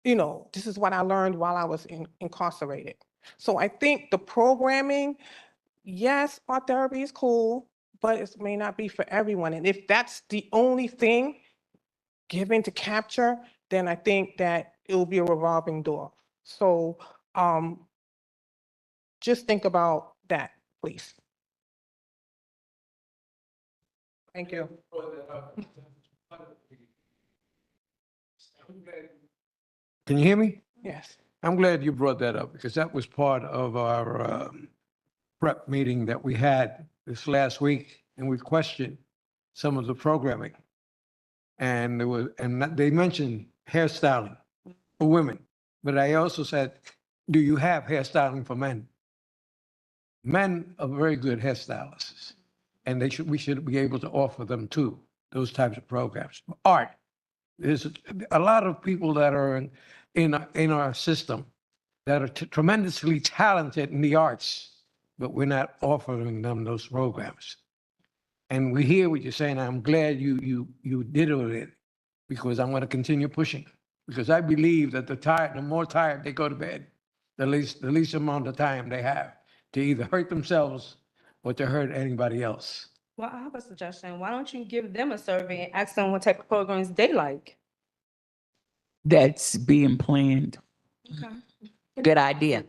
you know, this is what I learned while I was incarcerated. So I think the programming, yes, art therapy is cool, but it may not be for everyone. And if that's the only thing given to capture, then I think that it will be a revolving door. So just think about that, please. Thank you. Can you hear me? Yes. I'm glad you brought that up because that was part of our prep meeting that we had this last week, and we questioned some of the programming. And they mentioned hairstyling for women, but I also said, do you have hairstyling for men? Men are very good hairstylists, and we should be able to offer them too, those types of programs. Art, there's a lot of people that are in our system that are tremendously talented in the arts, but we're not offering them those programs. And we hear what you're saying. I'm glad you did it because I'm going to continue pushing because I believe that the more tired they go to bed, the least amount of time they have to either hurt themselves or to hurt anybody else. Well, I have a suggestion. Why don't you give them a survey and ask them what type of programs they like? That's being planned. Okay. Good idea.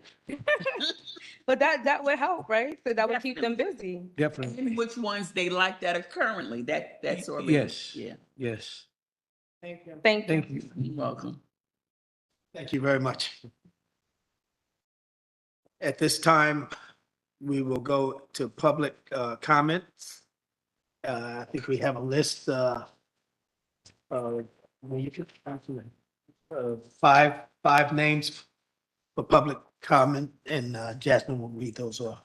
But that would help, right? So that would keep them busy. Definitely. And which ones they like that are currently, that's already. Yes. Yeah. Yes. Thank you. Thank you. Thank you. You're welcome. Thank you very much. At this time, we will go to public comments. I think we have a list five names for public comment, and Jasmine will read those off.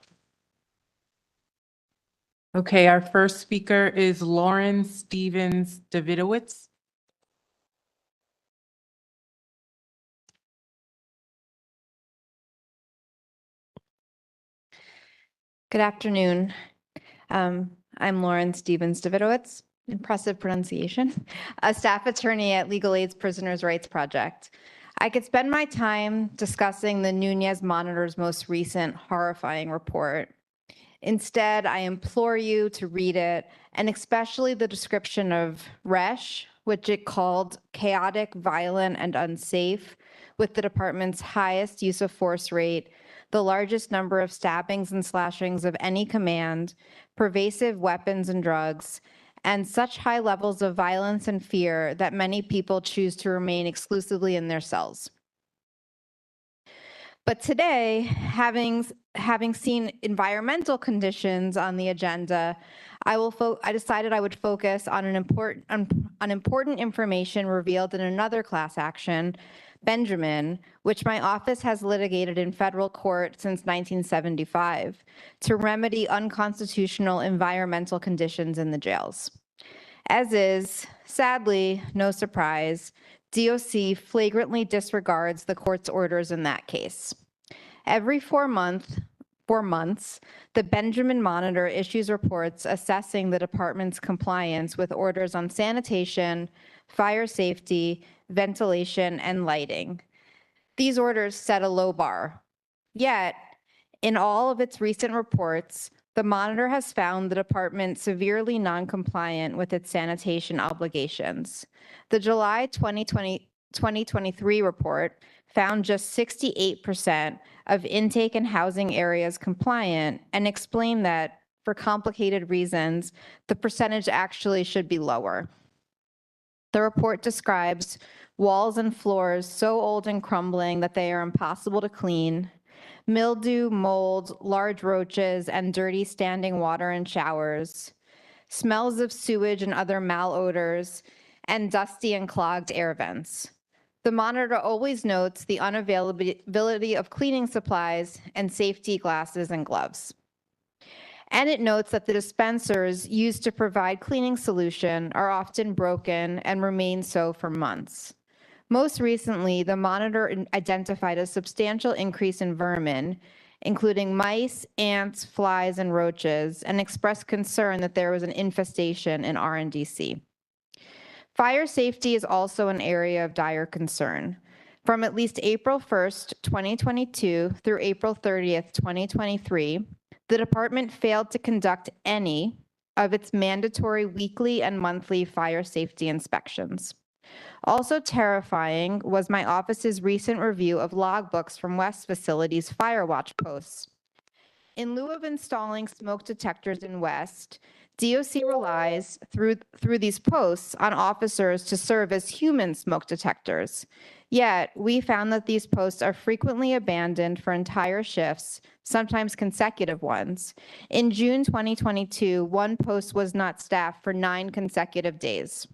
Okay, our first speaker is Lauren Stevens Davidowitz. Good afternoon. I'm Lauren Stevens Davidowitz, impressive pronunciation, a staff attorney at Legal Aid's Prisoners' Rights Project. I could spend my time discussing the Nunez Monitor's most recent horrifying report. Instead, I implore you to read it, and especially the description of Resh, which it called chaotic, violent, and unsafe, with the department's highest use of force rate, the largest number of stabbings and slashings of any command, pervasive weapons and drugs, and such high levels of violence and fear that many people choose to remain exclusively in their cells. But today, having seen environmental conditions on the agenda, I decided I would focus on important information revealed in another class action, Benjamin, which my office has litigated in federal court since 1975 to remedy unconstitutional environmental conditions in the jails. As is, sadly, no surprise, DOC flagrantly disregards the court's orders in that case. Every 4 months, the Benjamin Monitor issues reports assessing the department's compliance with orders on sanitation, fire safety, ventilation, and lighting. These orders set a low bar. Yet, in all of its recent reports, the Monitor has found the department severely non-compliant with its sanitation obligations. The July 2023 report found just 68% of intake and housing areas compliant and explained that, for complicated reasons, the percentage actually should be lower. The report describes walls and floors so old and crumbling that they are impossible to clean, mildew, mold, large roaches, and dirty standing water in showers, smells of sewage and other malodors, and dusty and clogged air vents. The Monitor always notes the unavailability of cleaning supplies and safety glasses and gloves. And it notes that the dispensers used to provide cleaning solution are often broken and remain so for months. Most recently, the Monitor identified a substantial increase in vermin, including mice, ants, flies, and roaches, and expressed concern that there was an infestation in RNDC. Fire safety is also an area of dire concern. From at least April 1st, 2022 through April 30th, 2023, the department failed to conduct any of its mandatory weekly and monthly fire safety inspections. Also terrifying was my office's recent review of logbooks from West Facility's fire watch posts. In lieu of installing smoke detectors in West, DOC relies through these posts on officers to serve as human smoke detectors. Yet, we found that these posts are frequently abandoned for entire shifts, sometimes consecutive ones. In June 2022, one post was not staffed for 9 consecutive days.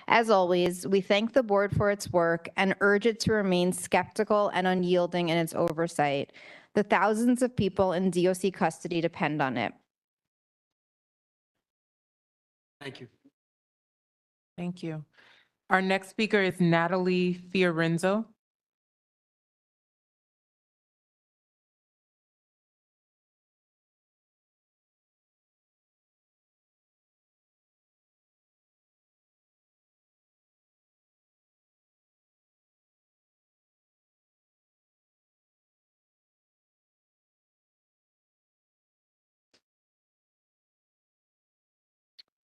As always, we thank the board for its work and urge it to remain skeptical and unyielding in its oversight. The thousands of people in DOC custody depend on it. Thank you. Thank you. Our next speaker is Natalie Fiorenzo.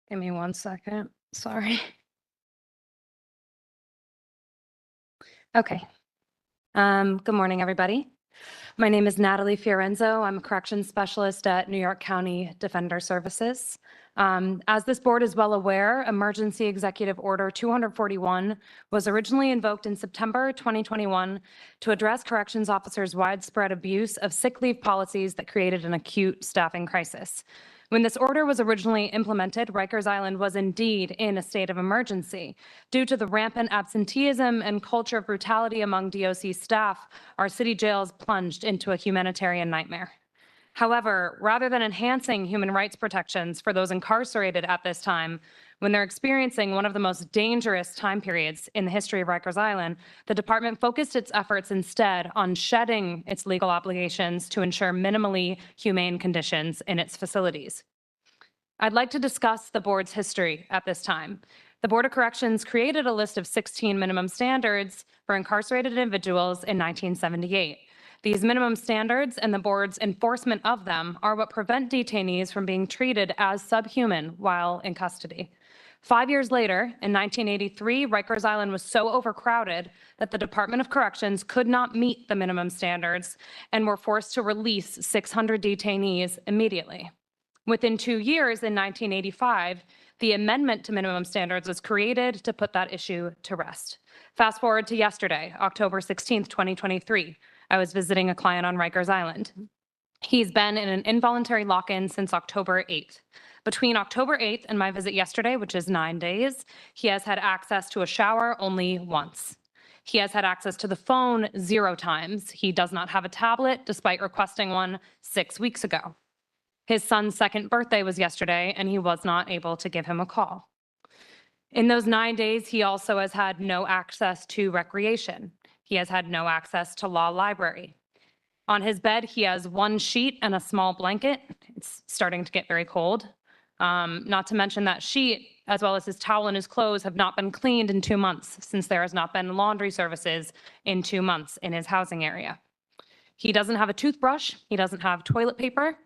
Give me 1 second. Sorry. Okay. Good morning, everybody. My name is Natalie Fiorenzo. I'm a corrections specialist at New York County Defender Services. As this board is well aware, Emergency Executive Order 241 was originally invoked in September 2021 to address corrections officers' widespread abuse of sick leave policies that created an acute staffing crisis. When this order was originally implemented, Rikers Island was indeed in a state of emergency. Due to the rampant absenteeism and culture of brutality among DOC staff, our city jails plunged into a humanitarian nightmare. However, rather than enhancing human rights protections for those incarcerated at this time, when they're experiencing one of the most dangerous time periods in the history of Rikers Island, the department focused its efforts instead on shedding its legal obligations to ensure minimally humane conditions in its facilities. I'd like to discuss the board's history at this time. The Board of Corrections created a list of 16 minimum standards for incarcerated individuals in 1978. These minimum standards and the board's enforcement of them are what prevent detainees from being treated as subhuman while in custody. 5 years later, in 1983, Rikers Island was so overcrowded that the Department of Corrections could not meet the minimum standards and were forced to release 600 detainees immediately. Within 2 years, in 1985, the amendment to minimum standards was created to put that issue to rest. Fast forward to yesterday, October 16th, 2023. I was visiting a client on Rikers Island. He's been in an involuntary lock-in since October 8th. Between October 8th and my visit yesterday, which is 9 days, he has had access to a shower only once. He has had access to the phone 0 times. He does not have a tablet, despite requesting one 6 weeks ago. His son's 2nd birthday was yesterday, and he was not able to give him a call. In those 9 days, he also has had no access to recreation. He has had no access to law library. On his bed, he has 1 sheet and a small blanket. It's starting to get very cold. Not to mention that sheet, as well as his towel and his clothes, have not been cleaned in 2 months, since there has not been laundry services in 2 months in his housing area. He doesn't have a toothbrush. He doesn't have toilet paper.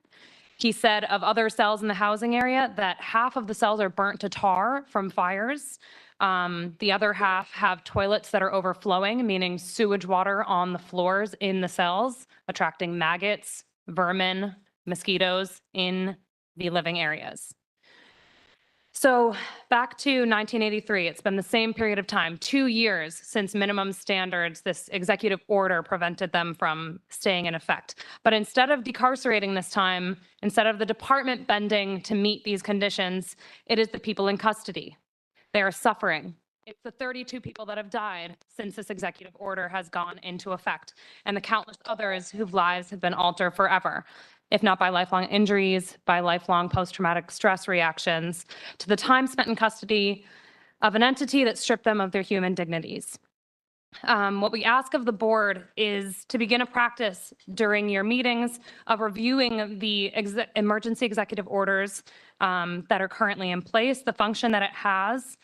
He said of other cells in the housing area that half of the cells are burnt to tar from fires. The other half have toilets that are overflowing, meaning sewage water on the floors in the cells, attracting maggots, vermin, mosquitoes in the living areas. So back to 1983, it's been the same period of time, 2 years since minimum standards, this executive order prevented them from staying in effect. But instead of decarcerating this time, instead of the department bending to meet these conditions, it is the people in custody. They are suffering. It's the 32 people that have died since this executive order has gone into effect, and the countless others whose lives have been altered forever, if not by lifelong injuries, by lifelong post-traumatic stress reactions, to the time spent in custody of an entity that stripped them of their human dignities. What we ask of the board is to begin a practice during your meetings of reviewing the emergency executive orders that are currently in place, the function that it has,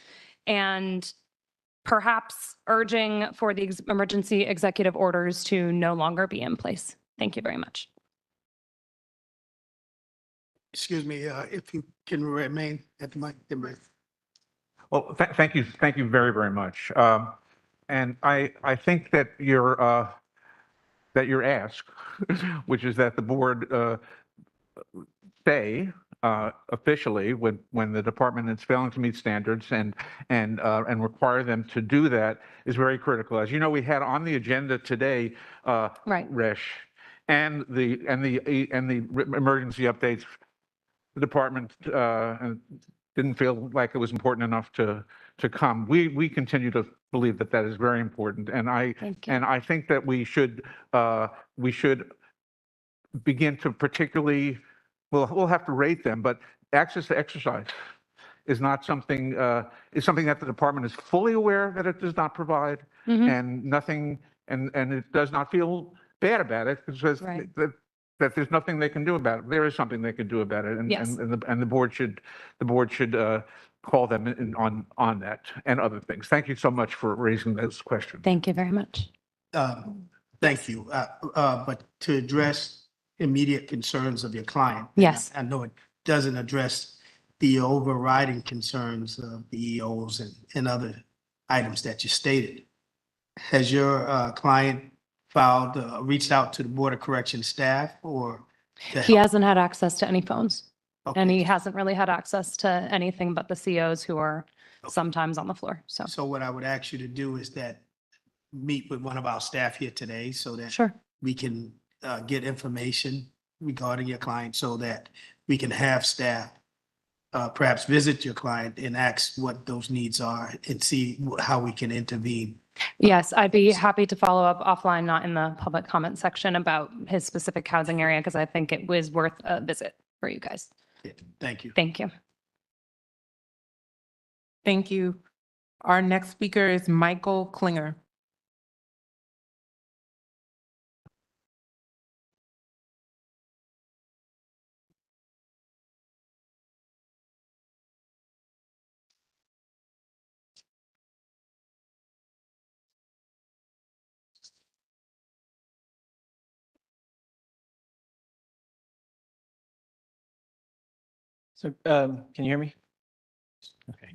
and perhaps urging for the emergency executive orders to no longer be in place. Thank you very much. Excuse me, if you can remain at the mic. Well, thank you very, very much. And I think that your ask, which is that the board stay officially when the department is failing to meet standards and require them to do that is very critical. As you know, we had on the agenda today, Right. Resh, and the emergency updates. The department didn't feel like it was important enough to come. We continue to believe that that is very important, and I think that we should begin to particularly, we'll have to rate them, but access to exercise is not something, is something that the department is fully aware that it does not provide, and nothing, and it does not feel bad about it, because that there's nothing they can do about it. There is something they can do about it, and Yes. and the board should call them in on that and other things. Thank you so much for raising those questions. Thank you very much. Thank you. But to address immediate concerns of your client. Yes. I know it doesn't address the overriding concerns of the EOs and other items that you stated. Has your client reached out to the Board of Corrections staff or? He hasn't had access to any phones. And he hasn't really had access to anything but the COs who are sometimes on the floor. So what I would ask you to do is that meet with one of our staff here today so that Sure. we can get information regarding your client so that we can have staff perhaps visit your client and ask what those needs are and see how we can intervene. Yes, I'd be happy to follow up offline, not in the public comment section, about his specific housing area, because I think it was worth a visit for you guys. Thank you. Thank you. Thank you. Our next speaker is Michael Klinger. So can you hear me? Okay.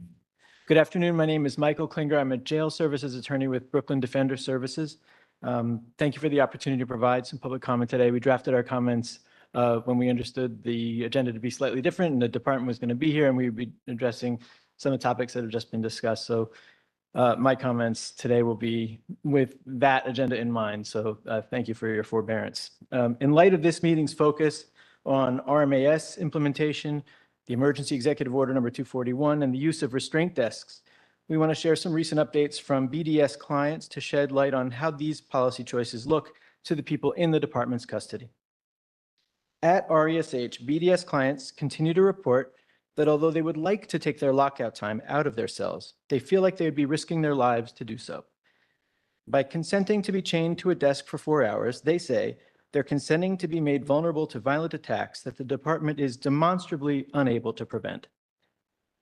Good afternoon. My name is Michael Klinger. I'm a jail services attorney with Brooklyn Defender Services. Thank you for the opportunity to provide some public comment today. We drafted our comments when we understood the agenda to be slightly different and the department was going to be here and we would be addressing some of the topics that have just been discussed. So my comments today will be with that agenda in mind. So thank you for your forbearance. In light of this meeting's focus on RMAS implementation, the Emergency Executive Order number 241, and the use of restraint desks, we want to share some recent updates from BDS clients to shed light on how these policy choices look to the people in the department's custody. At RESH, BDS clients continue to report that although they would like to take their lockout time out of their cells, they feel like they would be risking their lives to do so. By consenting to be chained to a desk for 4 hours, they say they're consenting to be made vulnerable to violent attacks that the department is demonstrably unable to prevent.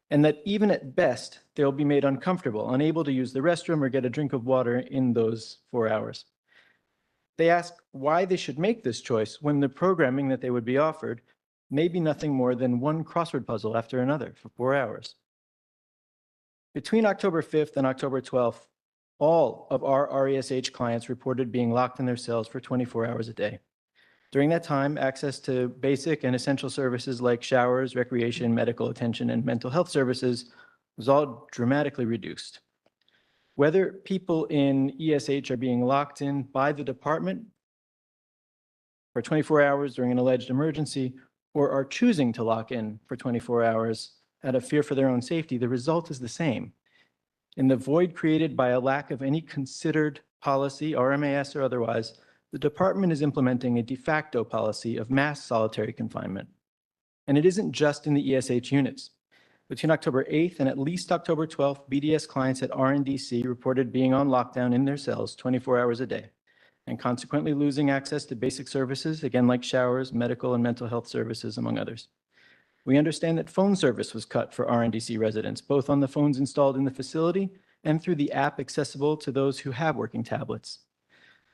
And that even at best, they'll be made uncomfortable, unable to use the restroom or get a drink of water in those 4 hours. They ask why they should make this choice when the programming that they would be offered may be nothing more than one crossword puzzle after another for 4 hours. Between October 5th and October 12th, all of our RESH clients reported being locked in their cells for 24 hours a day. During that time, access to basic and essential services like showers, recreation, medical attention, and mental health services was all dramatically reduced. Whether people in ESH are being locked in by the department for 24 hours during an alleged emergency or are choosing to lock in for 24 hours out of fear for their own safety, the result is the same. In the void created by a lack of any considered policy, RMAS or otherwise, the department is implementing a de facto policy of mass solitary confinement. And it isn't just in the ESH units. Between October 8th and at least October 12th, BDS clients at RNDC reported being on lockdown in their cells 24 hours a day, and consequently losing access to basic services, again, like showers, medical and mental health services, among others. We understand that phone service was cut for RNDC residents, both on the phones installed in the facility and through the app accessible to those who have working tablets.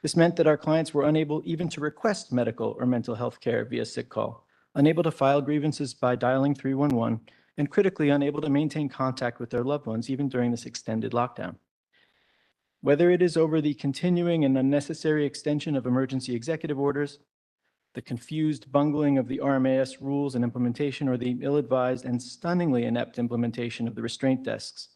This meant that our clients were unable even to request medical or mental health care via sick call, unable to file grievances by dialing 311, and critically unable to maintain contact with their loved ones even during this extended lockdown. Whether it is over the continuing and unnecessary extension of emergency executive orders, the confused bungling of the RMAS rules and implementation, or the ill-advised and stunningly inept implementation of the restraint desks.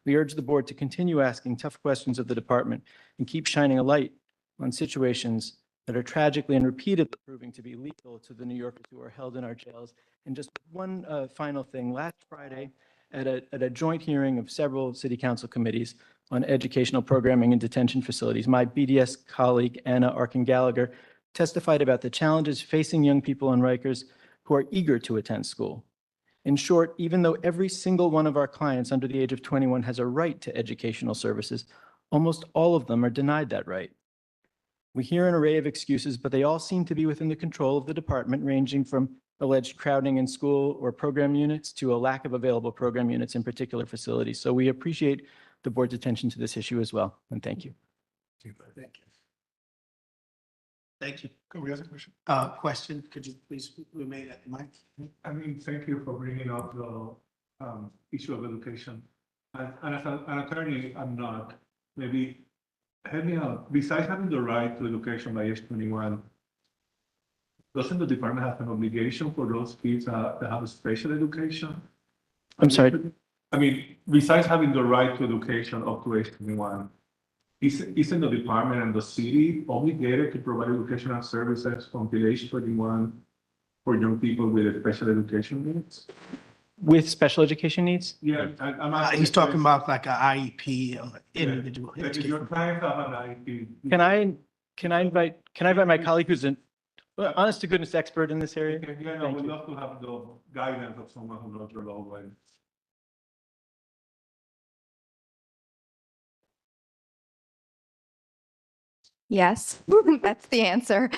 We urge the board to continue asking tough questions of the department and keep shining a light on situations that are tragically and repeatedly proving to be lethal to the New Yorkers who are held in our jails. And just one final thing, last Friday, at a joint hearing of several city council committees on educational programming in detention facilities, my BDS colleague, Anna Arkin-Gallagher, testified about the challenges facing young people on Rikers who are eager to attend school. In short, even though every single one of our clients under the age of 21 has a right to educational services, almost all of them are denied that right. We hear an array of excuses, but they all seem to be within the control of the department, ranging from alleged crowding in school or program units to a lack of available program units in particular facilities. So we appreciate the board's attention to this issue as well, and thank you. Thank you. Thank you. Can we ask a question? Question, could you please remain at the mic? I mean, thank you for bringing up the issue of education. And as an attorney, I'm not. Maybe help me out. Besides having the right to education by age 21, doesn't the department have an obligation for those kids that have special education? I'm sorry. I mean, besides having the right to education up to age 21, isn't the department and the city obligated to provide educational services until age 21 for young people with special education needs? With special education needs? Yeah, He's talking about like an IEP or individual. Like if your clients have an IEP. Can I invite my colleague who's an honest to goodness expert in this area? Yeah, no, we'd love to have the guidance of someone who knows your law well. Yes, that's the answer.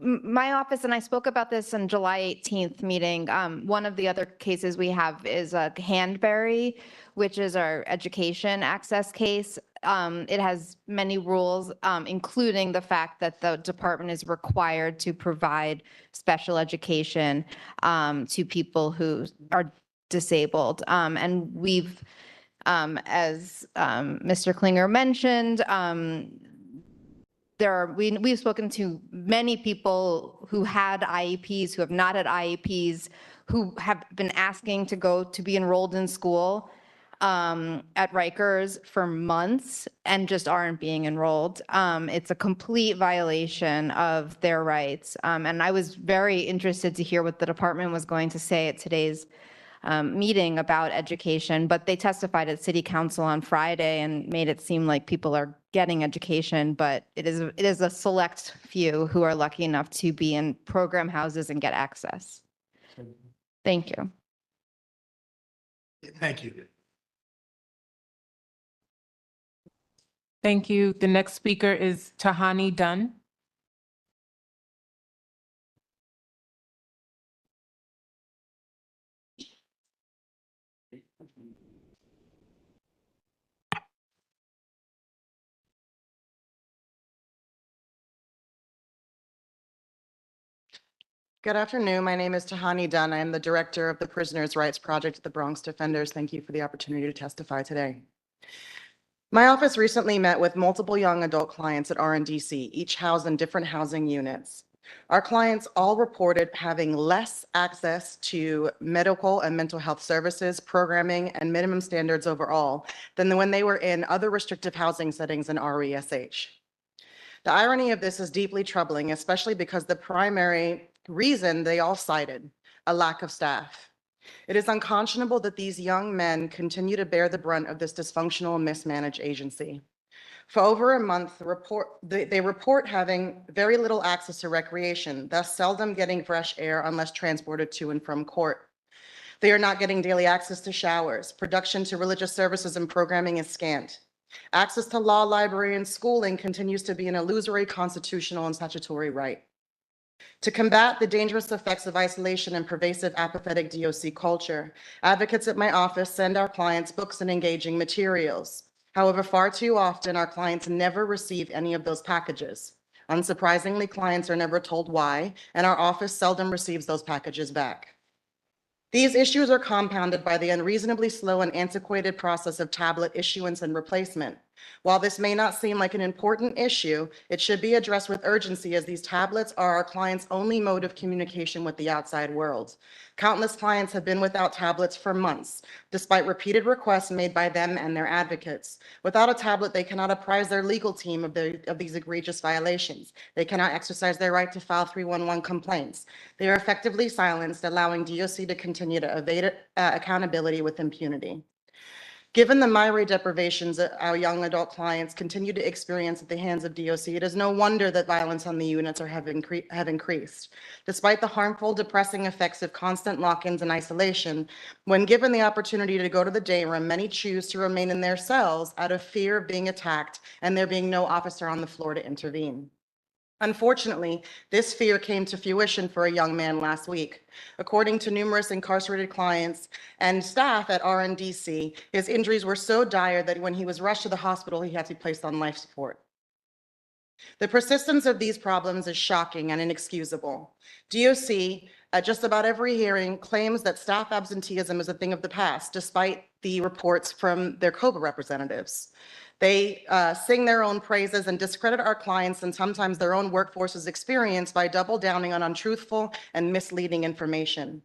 My office, and I spoke about this on July 18th meeting, one of the other cases we have is Handberry, which is our education access case. It has many rules, including the fact that the department is required to provide special education to people who are disabled. And we've, as Mr. Klinger mentioned, we've spoken to many people who had IEPs, who have not had IEPs, who have been asking to be enrolled in school at Rikers for months and just aren't being enrolled. It's a complete violation of their rights. And I was very interested to hear what the department was going to say at today's meeting about education, but they testified at City Council on Friday and made it seem like people are getting education, but it is a select few who are lucky enough to be in program houses and get access. Thank you. Thank you. Thank you. The next speaker is Tahani Dunn. Good afternoon. My name is Tahani Dunn. I am the director of the Prisoners' Rights Project at the Bronx Defenders. Thank you for the opportunity to testify today. My office recently met with multiple young adult clients at RNDC, each housed in different housing units. Our clients all reported having less access to medical and mental health services, programming, and minimum standards overall than when they were in other restrictive housing settings in RESH. The irony of this is deeply troubling, especially because the primary reason they all cited, a lack of staff. It is unconscionable that these young men continue to bear the brunt of this dysfunctional and mismanaged agency. For over a month, they report having very little access to recreation, thus seldom getting fresh air unless transported to and from court. They are not getting daily access to showers. Production to religious services and programming is scant. Access to law, library, and schooling continues to be an illusory constitutional and statutory right. To combat the dangerous effects of isolation and pervasive apathetic DOC culture, advocates at my office send our clients books and engaging materials. However, far too often, our clients never receive any of those packages. Unsurprisingly, clients are never told why, and our office seldom receives those packages back. These issues are compounded by the unreasonably slow and antiquated process of tablet issuance and replacement. While this may not seem like an important issue, it should be addressed with urgency as these tablets are our clients' only mode of communication with the outside world. Countless clients have been without tablets for months, despite repeated requests made by them and their advocates. Without a tablet, they cannot apprise their legal team of these egregious violations. They cannot exercise their right to file 311 complaints. They are effectively silenced, allowing DOC to continue to evade accountability with impunity. Given the myriad deprivations that our young adult clients continue to experience at the hands of DOC, it is no wonder that violence on the units have increased. Despite the harmful, depressing effects of constant lock-ins and isolation, when given the opportunity to go to the day room, many choose to remain in their cells out of fear of being attacked and there being no officer on the floor to intervene. Unfortunately, this fear came to fruition for a young man last week. According to numerous incarcerated clients and staff at RNDC, his injuries were so dire that when he was rushed to the hospital, he had to be placed on life support. The persistence of these problems is shocking and inexcusable. DOC, at just about every hearing, claims that staff absenteeism is a thing of the past, despite the reports from their COBA representatives. They sing their own praises and discredit our clients and sometimes their own workforce's experience by double downing on untruthful and misleading information.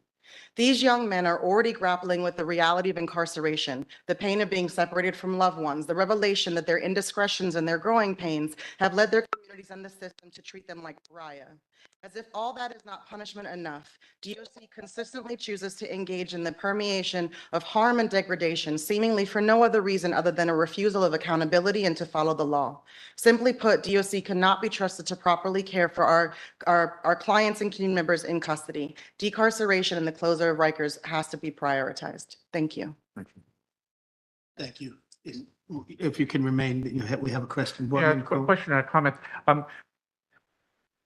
These young men are already grappling with the reality of incarceration, the pain of being separated from loved ones, the revelation that their indiscretions and their growing pains have led their communities and the system to treat them like pariah. As if all that is not punishment enough, DOC consistently chooses to engage in the permeation of harm and degradation, seemingly for no other reason other than a refusal of accountability and to follow the law. Simply put, DOC cannot be trusted to properly care for our clients and community members in custody. Decarceration and the closure of Rikers has to be prioritized. Thank you. Thank you. If you can remain, we have a question. Yeah, question and a comment.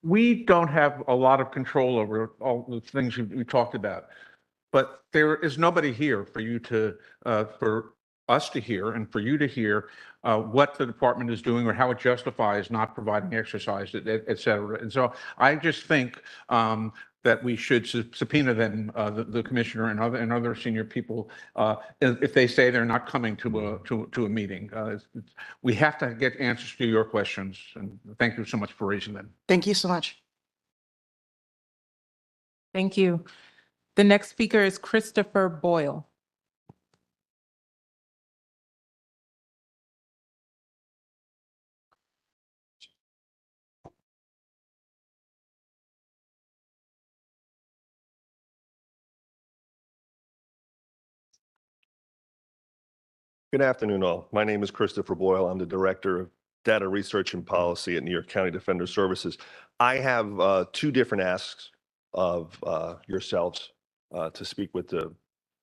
We don't have a lot of control over all the things we talked about, but there is nobody here for you to, for us to hear and for you to hear what the department is doing or how it justifies not providing exercise, et cetera. And so I just think that we should subpoena them, the commissioner and other senior people, if they say they're not coming to a meeting. We have to get answers to your questions, and thank you so much for raising them. Thank you so much. Thank you. The next speaker is Christopher Boyle. Good afternoon, all. My name is Christopher Boyle. I'm the Director of Data Research and Policy at New York County Defender Services. I have two different asks of yourselves to speak with the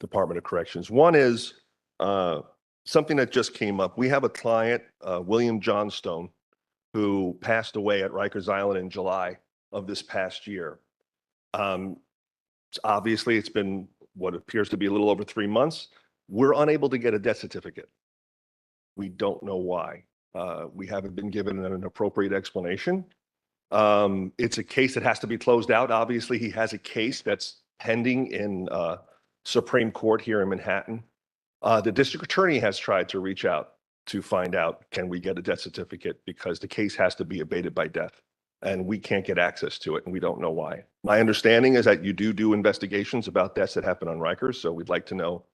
Department of Corrections. One is something that just came up. We have a client, William Johnstone, who passed away at Rikers Island in July of this past year. Obviously, it's been what appears to be a little over 3 months. We're unable to get a death certificate. We don't know why. We haven't been given an appropriate explanation. It's a case that has to be closed out. Obviously, he has a case that's pending in Supreme Court here in Manhattan. The district attorney has tried to reach out to find out, can we get a death certificate, because the case has to be abated by death and we can't get access to it and we don't know why. My understanding is that you do investigations about deaths that happen on Rikers, so we'd like to know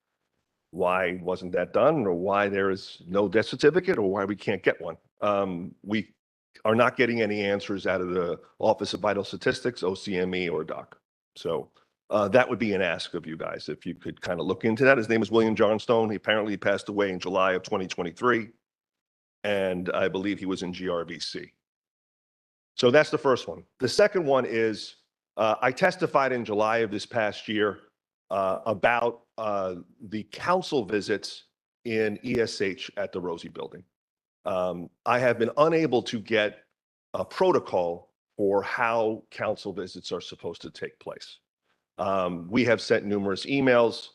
why wasn't that done, or why there is no death certificate, or why we can't get one. We are not getting any answers out of the Office of Vital Statistics, OCME, or DOC. So that would be an ask of you guys, if you could kind of look into that. His name is William Johnstone. He apparently passed away in July of 2023, and I believe he was in GRVC. So that's the first one. The second one is, I testified in July of this past year about the council visits in ESH at the Rosie Building. I have been unable to get a protocol for how council visits are supposed to take place. We have sent numerous emails.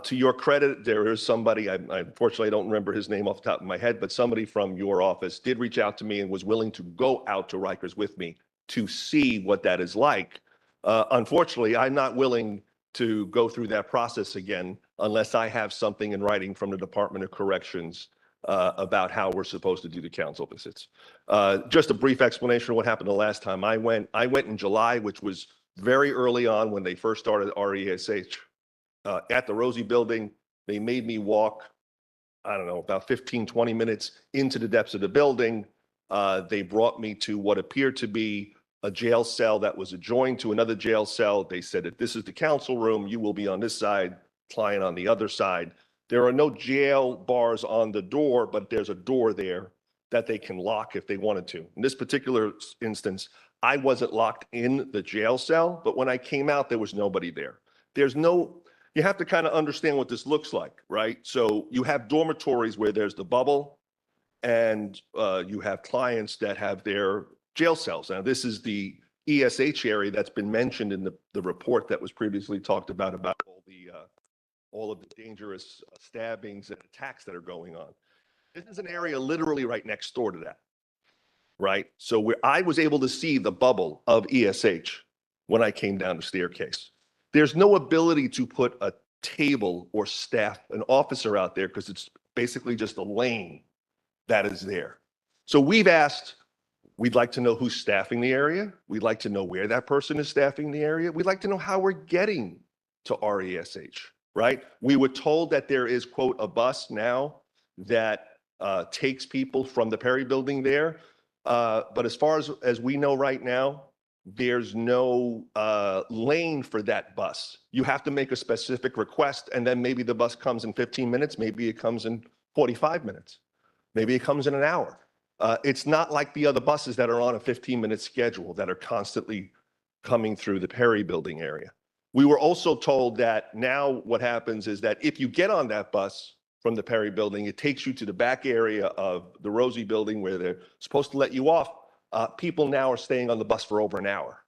To your credit, there is somebody, I unfortunately don't remember his name off the top of my head, but somebody from your office did reach out to me and was willing to go out to Rikers with me to see what that is like. Unfortunately, I'm not willing to go through that process again unless I have something in writing from the Department of Corrections about how we're supposed to do the council visits. Just a brief explanation of what happened the last time I went. I went in July, which was very early on when they first started RESH. At the Rosie Building, they made me walk, I don't know, about 15, 20 minutes into the depths of the building. They brought me to what appeared to be a jail cell that was adjoined to another jail cell. They said that this is the council room, you will be on this side, client on the other side. There are no jail bars on the door, but there's a door there that they can lock if they wanted to. In this particular instance, I wasn't locked in the jail cell, but when I came out, there was nobody there. You have to kind of understand what this looks like, right? So you have dormitories where there's the bubble, and you have clients that have their jail cells. Now, this is the ESH area that's been mentioned in the report that was previously talked about all of the dangerous stabbings and attacks that are going on. This is an area literally right next door to that, right? So where I was able to see the bubble of ESH when I came down the staircase. There's no ability to put a table or staff, an officer out there, because it's basically just a lane that is there. So we've asked, we'd like to know who's staffing the area. We'd like to know where that person is staffing the area. We'd like to know how we're getting to RESH, right? We were told that there is, quote, a bus now that takes people from the Perry Building there. But as far as we know right now, there's no lane for that bus. You have to make a specific request, and then maybe the bus comes in 15 minutes, maybe it comes in 45 minutes, maybe it comes in an hour. It's not like the other buses that are on a 15-minute schedule that are constantly coming through the Perry Building area. We were also told that now what happens is that if you get on that bus from the Perry Building, it takes you to the back area of the Rosie Building where they're supposed to let you off. People now are staying on the bus for over an hour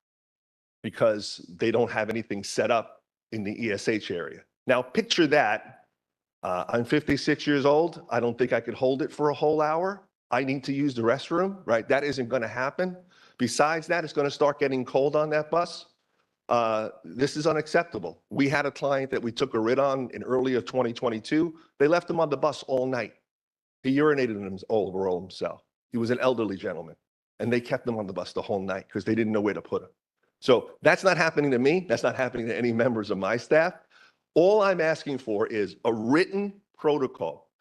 because they don't have anything set up in the ESH area. Now, picture that. I'm 56 years old. I don't think I could hold it for a whole hour. I need to use the restroom, right? That isn't going to happen. Besides that, it's going to start getting cold on that bus. This is unacceptable. We had a client that we took a writ on in early of 2022. They left him on the bus all night. He urinated all over himself. He was an elderly gentleman. And they kept him on the bus the whole night because they didn't know where to put him. So that's not happening to me. That's not happening to any members of my staff. All I'm asking for is a written protocol.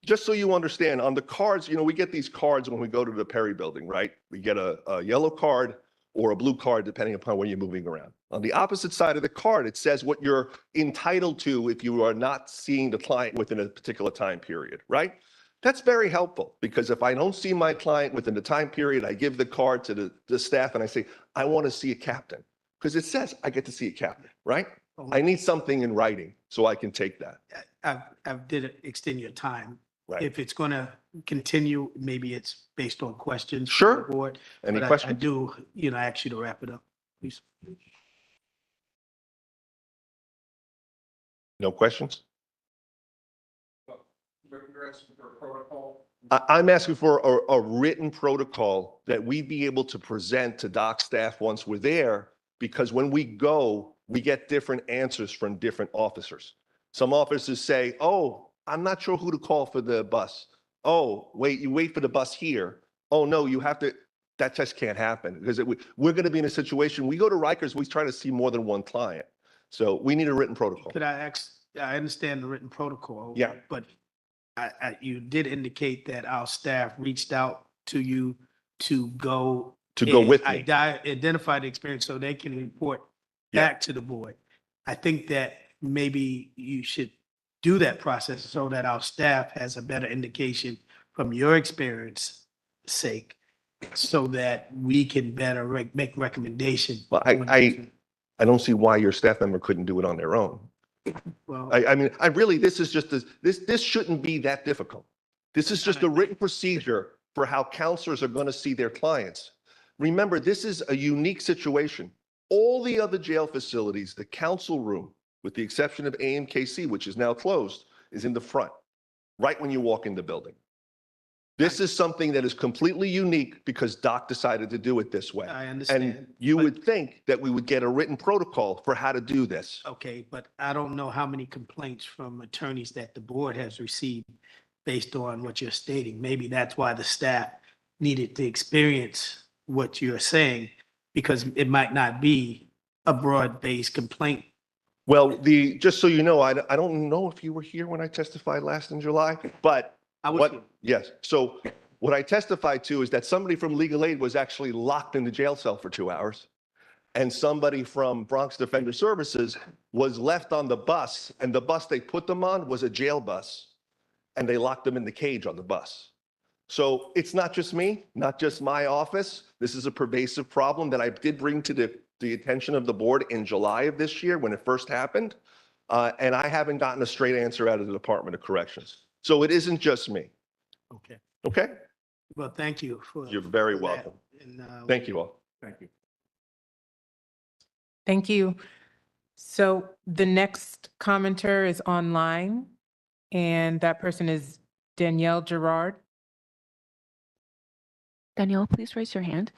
Just so you understand, on the cards, we get these cards when we go to the Perry Building, right? We get a yellow card or a blue card, depending upon where you're moving around. On the opposite side of the card, it says what you're entitled to if you are not seeing the client within a particular time period, right? That's very helpful because if I don't see my client within the time period, I give the card to the staff and I say, I want to see a captain because it says I get to see a captain, right? I need something in writing so I can take that. I did extend your time. Right. If it's going to continue, maybe it's based on questions. Sure. from the board. Any But questions? I do, ask you to wrap it up, please. No questions? I'm asking for a written protocol that we be able to present to doc staff once we're there, because when we go, we get different answers from different officers. Some officers say, oh, I'm not sure who to call for the bus. Oh, wait, you wait for the bus here. Oh, no, you have to, that just can't happen because we're going to be in a situation, we go to Rikers, we try to see more than one client. So we need a written protocol. Could I ask, I understand the written protocol. Yeah. But you did indicate that our staff reached out to you to go. and with me. Identify the experience so they can report back to the board. I think that maybe you should do that process so that our staff has a better indication from your experience sake so that we can better make recommendations. Well, I don't see why your staff member couldn't do it on their own. Well, I mean, this is just this shouldn't be that difficult. This is just a written procedure for how counselors are going to see their clients. Remember, this is a unique situation. All the other jail facilities, the counsel room, with the exception of AMKC, which is now closed, is in the front, right when you walk in the building. This is something that is completely unique because Doc decided to do it this way. I understand. And you would think that we would get a written protocol for how to do this. Okay, but I don't know how many complaints from attorneys that the board has received based on what you're stating. Maybe that's why the staff needed to experience what you're saying, because it might not be a broad-based complaint. Well, just so you know, I don't know if you were here when I testified last in July, but I was here. yes. So what I testified to is that somebody from legal aid was actually locked in the jail cell for 2 hours. And somebody from Bronx Defender Services was left on the bus, and the bus they put them on was a jail bus, and they locked them in the cage on the bus. So it's not just me, not just my office. This is a pervasive problem that I did bring to the attention of the board in July of this year when it first happened. And I haven't gotten a straight answer out of the Department of Corrections. So it isn't just me. Okay. Okay? Well, thank you for. You're very for that. welcome. And, Thank you all. Thank you. Thank you. So the next commenter is online, and that person is Danielle Gerard. Danielle, please raise your hand.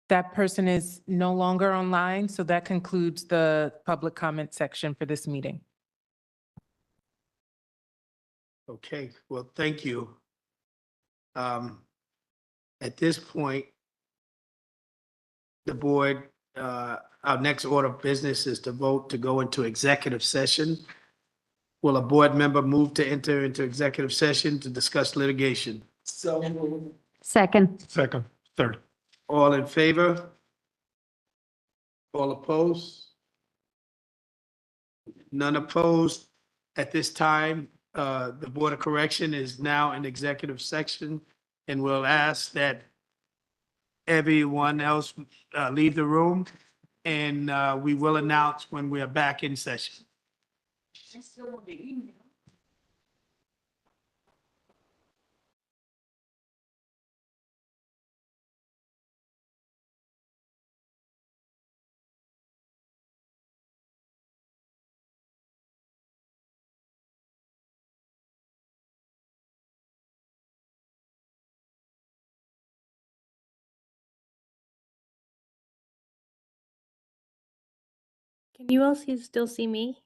That person is no longer online, so that concludes the public comment section for this meeting. Okay, well, thank you. At this point, the board, our next order of business is to vote to go into executive session. Will a board member move to enter into executive session to discuss litigation? So. Second. Second, third. All in favor? All opposed? None opposed. At this time, the Board of Correction is now in executive section, and we'll ask that everyone else leave the room, and we will announce when we are back in session. Can you all still see me?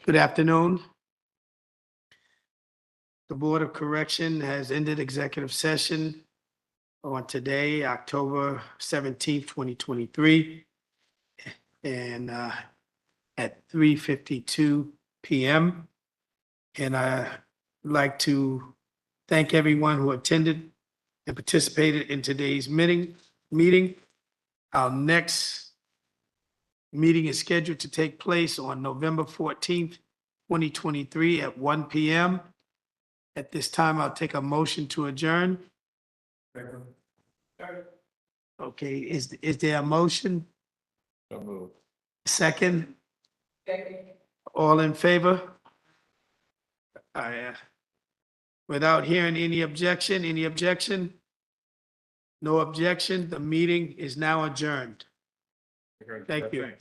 Good afternoon. The Board of Correction has ended executive session on today, October 17th, 2023, and at 3:52 p.m. And I'd like to thank everyone who attended and participated in today's meeting. Our next meeting is scheduled to take place on November 14th, 2023 at 1 p.m. At this time, I'll take a motion to adjourn. Okay, is there a motion? Second? All in favor? Without hearing any objection? No objection, the meeting is now adjourned. Thank you.